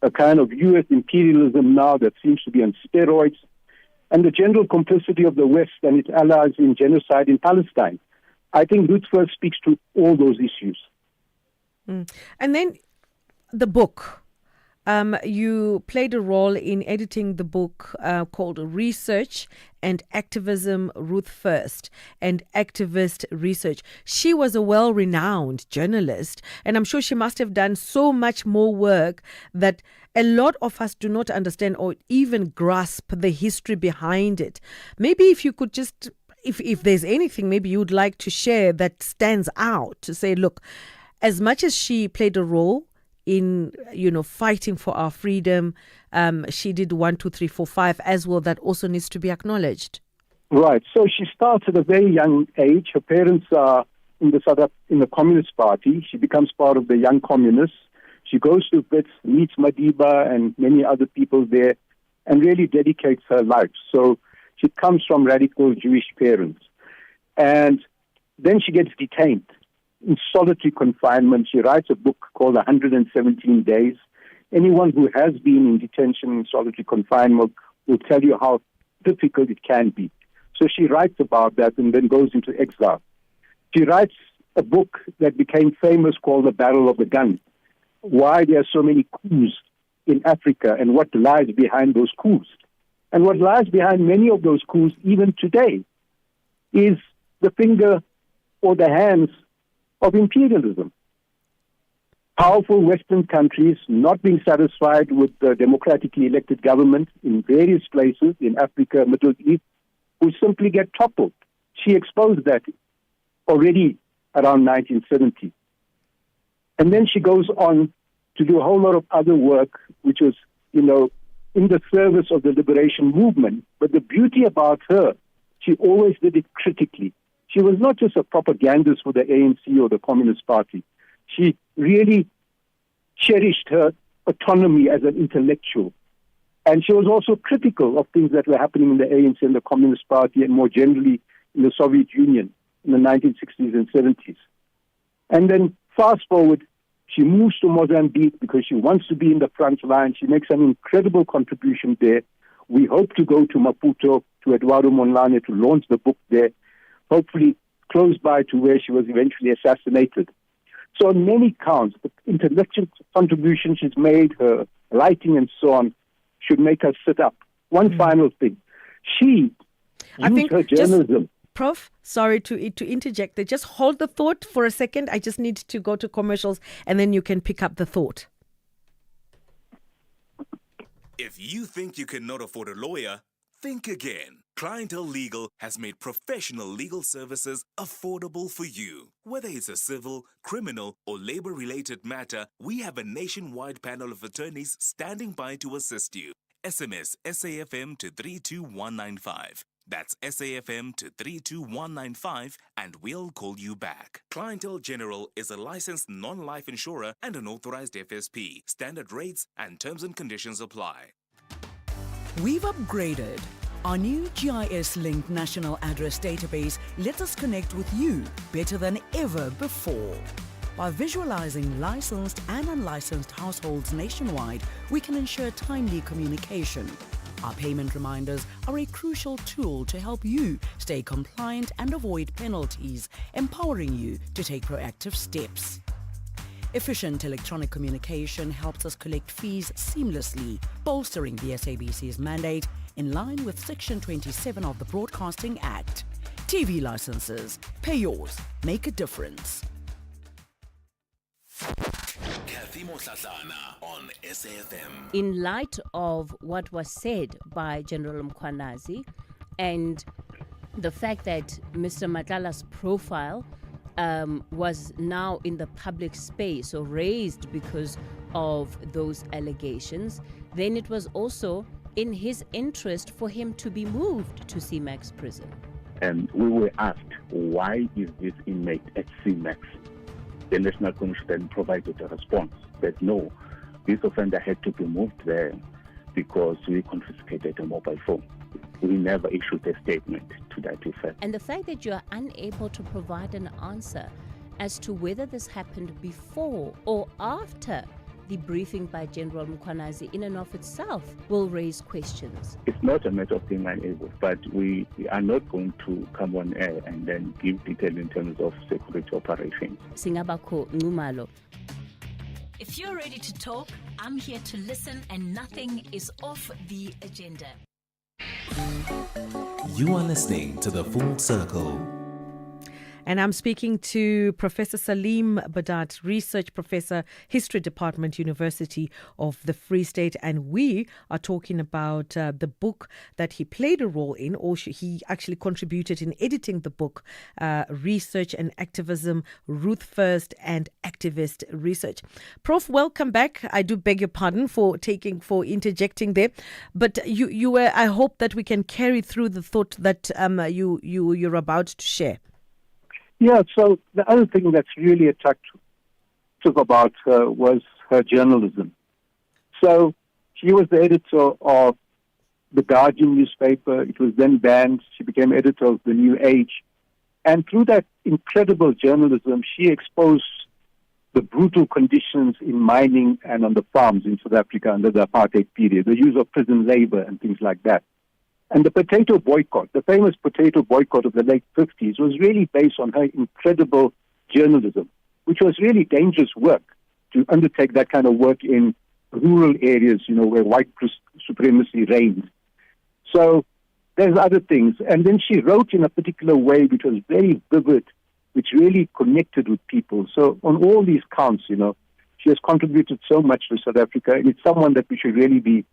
a kind of U.S. imperialism now that seems to be on steroids, and the general complicity of the West and its allies in genocide in Palestine. I think Ruth First speaks to all those issues. And then the book. You played a role in editing the book called Research and Activism, Ruth First and Activist Research. She was a well-renowned journalist, and I'm sure she must have done so much more work that a lot of us do not understand or even grasp the history behind it. Maybe if you could just, if there's anything maybe you'd like to share that stands out, to say, look, as much as she played a role in fighting for our freedom, she did 1, 2, 3, 4, 5 as well. That also needs to be acknowledged. Right. So she starts at a very young age. Her parents are in the Communist Party. She becomes part of the Young Communists. She goes to Wits, meets Madiba and many other people there, and really dedicates her life. So she comes from radical Jewish parents. And then she gets detained in solitary confinement. She writes a book called 117 Days. Anyone who has been in detention in solitary confinement will tell you how difficult it can be. So she writes about that and then goes into exile. She writes a book that became famous called The Battle of the Gun, why there are so many coups in Africa and what lies behind those coups. And what lies behind many of those coups, even today, is the finger or the hands of imperialism. Powerful Western countries not being satisfied with the democratically elected government in various places in Africa, Middle East, who simply get toppled. She exposed that already around 1970. And then she goes on to do a whole lot of other work, which was, in the service of the liberation movement. But the beauty about her, she always did it critically. She was not just a propagandist for the ANC or the Communist Party. She really cherished her autonomy as an intellectual. And she was also critical of things that were happening in the ANC and the Communist Party and more generally in the Soviet Union in the 1960s and 70s. And then fast forward, she moves to Mozambique because she wants to be in the front line. She makes an incredible contribution there. We hope to go to Maputo, to Eduardo Monlane, to launch the book there, hopefully close by to where she was eventually assassinated. So on many counts, the intellectual contribution she's made, her writing and so on, should make us sit up. One final thing. She used her journalism. Prof, sorry to interject there. Just hold the thought for a second. I just need to go to commercials and then you can pick up the thought. If you think you cannot afford a lawyer, think again. Clientele Legal has made professional legal services affordable for you. Whether it's a civil, criminal, or labor-related matter, we have a nationwide panel of attorneys standing by to assist you. SMS SAFM to 32195. That's SAFM to 32195 and we'll call you back. Clientele General is a licensed non-life insurer and an authorized FSP. Standard rates and terms and conditions apply. We've upgraded. Our new GIS-linked national address database lets us connect with you better than ever before. By visualizing licensed and unlicensed households nationwide, we can ensure timely communication. Our payment reminders are a crucial tool to help you stay compliant and avoid penalties, empowering you to take proactive steps. Efficient electronic communication helps us collect fees seamlessly, bolstering the SABC's mandate in line with Section 27 of the Broadcasting Act. TV licenses. Pay yours. Make a difference. Kathy Mohlahlana on SAFM. In light of what was said by General Mkhwanazi and the fact that Mr. Matlala's profile was now in the public space or raised because of those allegations, then it was also in his interest for him to be moved to CMAX prison. And we were asked, why is this inmate at CMAX? The National Commission then provided a response that no, this offender had to be moved there because we confiscated a mobile phone. We never issued a statement to that effect. And the fact that you are unable to provide an answer as to whether this happened before or after the briefing by General Mkhwanazi in and of itself will raise questions. It's not a matter of being unable, but we are not going to come on air and then give detail in terms of security operations. Singabako Ngumalo. If you're ready to talk, I'm here to listen and nothing is off the agenda. You are listening to The Full Circle. And I'm speaking to Professor Salim Badat, Research Professor, History Department, University of the Free State. And we are talking about the book that he played a role in, or he actually contributed in editing the book, Research and Activism, Ruth First and Activist Research. Prof, welcome back. I do beg your pardon for interjecting there. But you were, I hope that we can carry through the thought that you're about to share. Yeah, so the other thing that's really attractive about her was her journalism. So she was the editor of the Guardian newspaper. It was then banned. She became editor of the New Age. And through that incredible journalism, she exposed the brutal conditions in mining and on the farms in South Africa under the apartheid period, the use of prison labor and things like that. And the potato boycott, the famous potato boycott of the late 50s, was really based on her incredible journalism, which was really dangerous work to undertake that kind of work in rural areas, where white supremacy reigned. So there's other things. And then she wrote in a particular way which was very vivid, which really connected with people. So on all these counts, she has contributed so much to South Africa, and it's someone that we should really be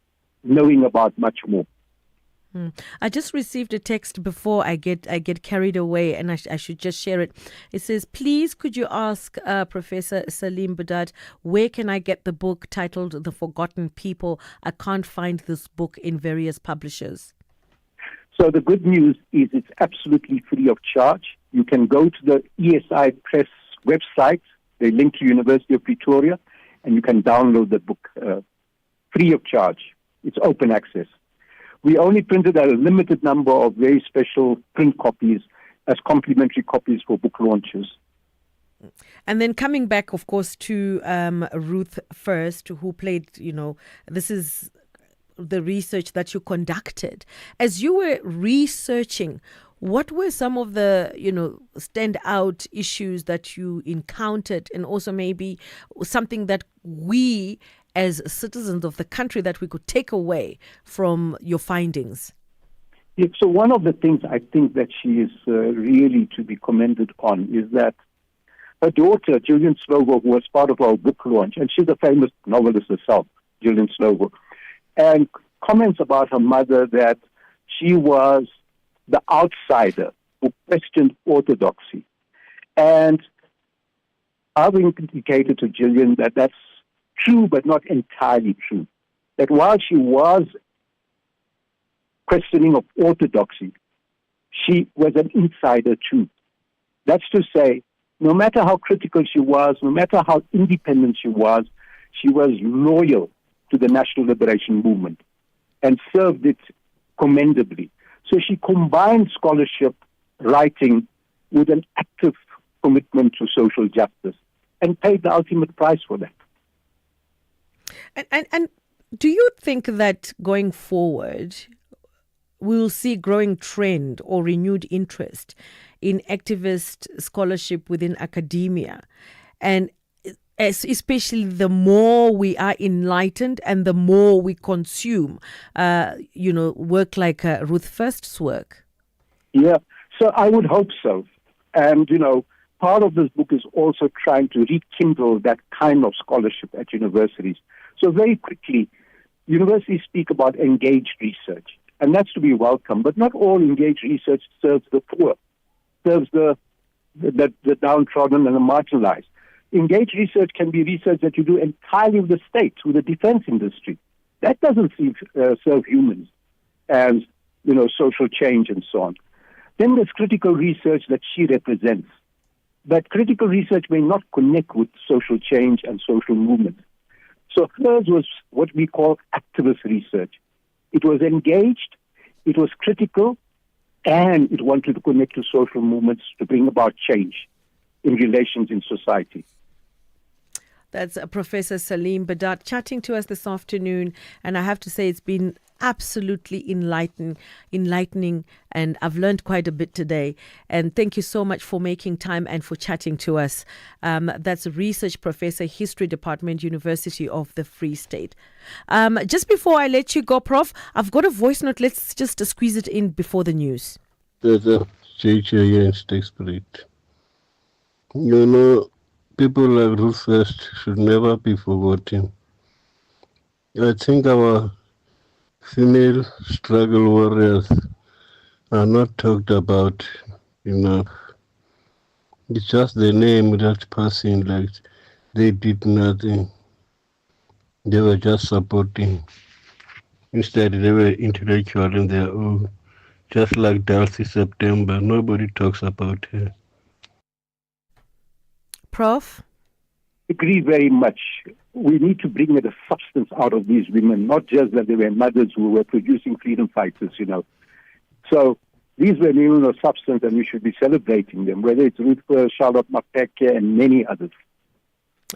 knowing about much more. I just received a text before I get carried away, and I should just share it. It says, please could you ask Professor Salim Budad, where can I get the book titled The Forgotten People? I can't find this book in various publishers. So the good news is it's absolutely free of charge. You can go to the ESI Press website. They link to University of Pretoria, and you can download the book free of charge. It's open access. We only printed a limited number of very special print copies as complimentary copies for book launches. And then coming back, of course, to Ruth First, who played, this is the research that you conducted. As you were researching, what were some of the, standout issues that you encountered, and also maybe something that we as citizens of the country that we could take away from your findings? Yeah, so one of the things I think that she is really to be commended on is that her daughter, Gillian Slovo, who was part of our book launch, and she's a famous novelist herself, Gillian Slovo, and comments about her mother that she was the outsider who questioned orthodoxy. And I've indicated to Gillian that that's true, but not entirely true. That while she was questioning of orthodoxy, she was an insider too. That's to say, no matter how critical she was, no matter how independent she was loyal to the National Liberation Movement and served it commendably. So she combined scholarship, writing, with an active commitment to social justice and paid the ultimate price for that. And do you think that going forward, we will see growing trend or renewed interest in activist scholarship within academia? And especially the more we are enlightened and the more we consume, work like Ruth First's work? Yeah, so I would hope so. And, part of this book is also trying to rekindle that kind of scholarship at universities. So very quickly, universities speak about engaged research, and that's to be welcome. But not all engaged research serves the poor, serves the downtrodden and the marginalized. Engaged research can be research that you do entirely with the state, with the defense industry. That doesn't serve humans as, social change and so on. Then there's critical research that she represents. But critical research may not connect with social change and social movement. So hers was what we call activist research. It was engaged, it was critical, and it wanted to connect to social movements to bring about change in relations in society. That's Professor Salim Budad chatting to us this afternoon. And I have to say it's been absolutely enlightening, and I've learned quite a bit today. And thank you so much for making time and for chatting to us. That's a research professor, History Department, University of the Free State. Just before I let you go, Prof, I've got a voice note. Let's just squeeze it in before the news. There's a JJ and State Spirit. People like Ruth First should never be forgotten. I think our female struggle warriors are not talked about enough. It's just the name that's passing, like they did nothing. They were just supporting. Instead, they were intellectual in their own. Just like Dulcie September, nobody talks about her. Prof? Agree very much. We need to bring the substance out of these women, not just that they were mothers who were producing freedom fighters, So these were women of substance, and we should be celebrating them, whether it's Ruth Kerr, Charlotte Mapeke, and many others.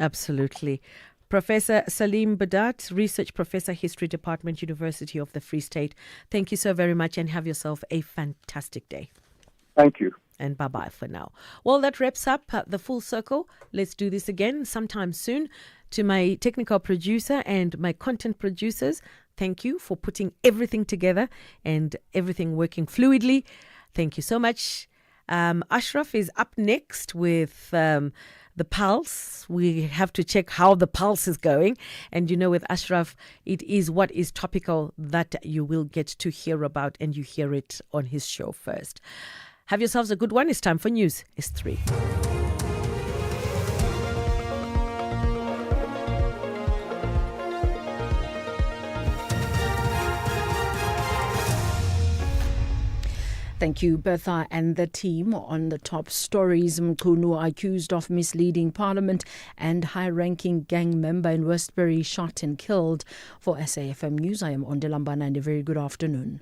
Absolutely. Professor Salim Badat, Research Professor, History Department, University of the Free State. Thank you so very much and have yourself a fantastic day. Thank you. And bye-bye for now. Well, that wraps up the Full Circle. Let's do this again sometime soon. To my technical producer and my content producers, thank you for putting everything together and everything working fluidly. Thank you so much. Ashraf is up next with the pulse. We have to check how the pulse is going. And with Ashraf, it is what is topical that you will get to hear about, and you hear it on his show first. Have yourselves a good one. It's time for News is 3. Thank you, Bertha and the team. On the top stories, Mkhunu accused of misleading Parliament and high-ranking gang member in Westbury shot and killed. For SAFM News, I am Ondelambana, and a very good afternoon.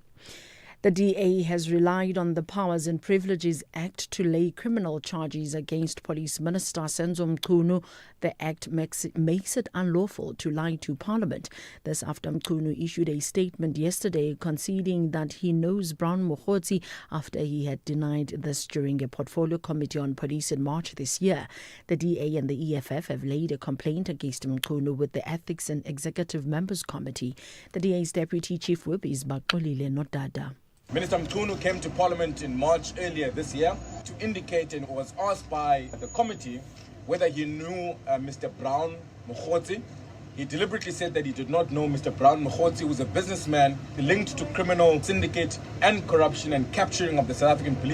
The DA has relied on the Powers and Privileges Act to lay criminal charges against Police Minister Senzo Mkhunu. The act makes it unlawful to lie to Parliament. This after Mkhunu issued a statement yesterday conceding that he knows Brown Mokhotsi after he had denied this during a portfolio committee on police in March this year. The DA and the EFF have laid a complaint against Mkhunu with the Ethics and Executive Members Committee. The DA's Deputy Chief Whip is Bakolile Nodada. Minister Mkhunu came to Parliament in March earlier this year to indicate and was asked by the committee whether he knew Mr. Brown Mokhotsi. He deliberately said that he did not know Mr. Brown Mokhotsi, who was a businessman linked to criminal syndicate and corruption and capturing of the South African police.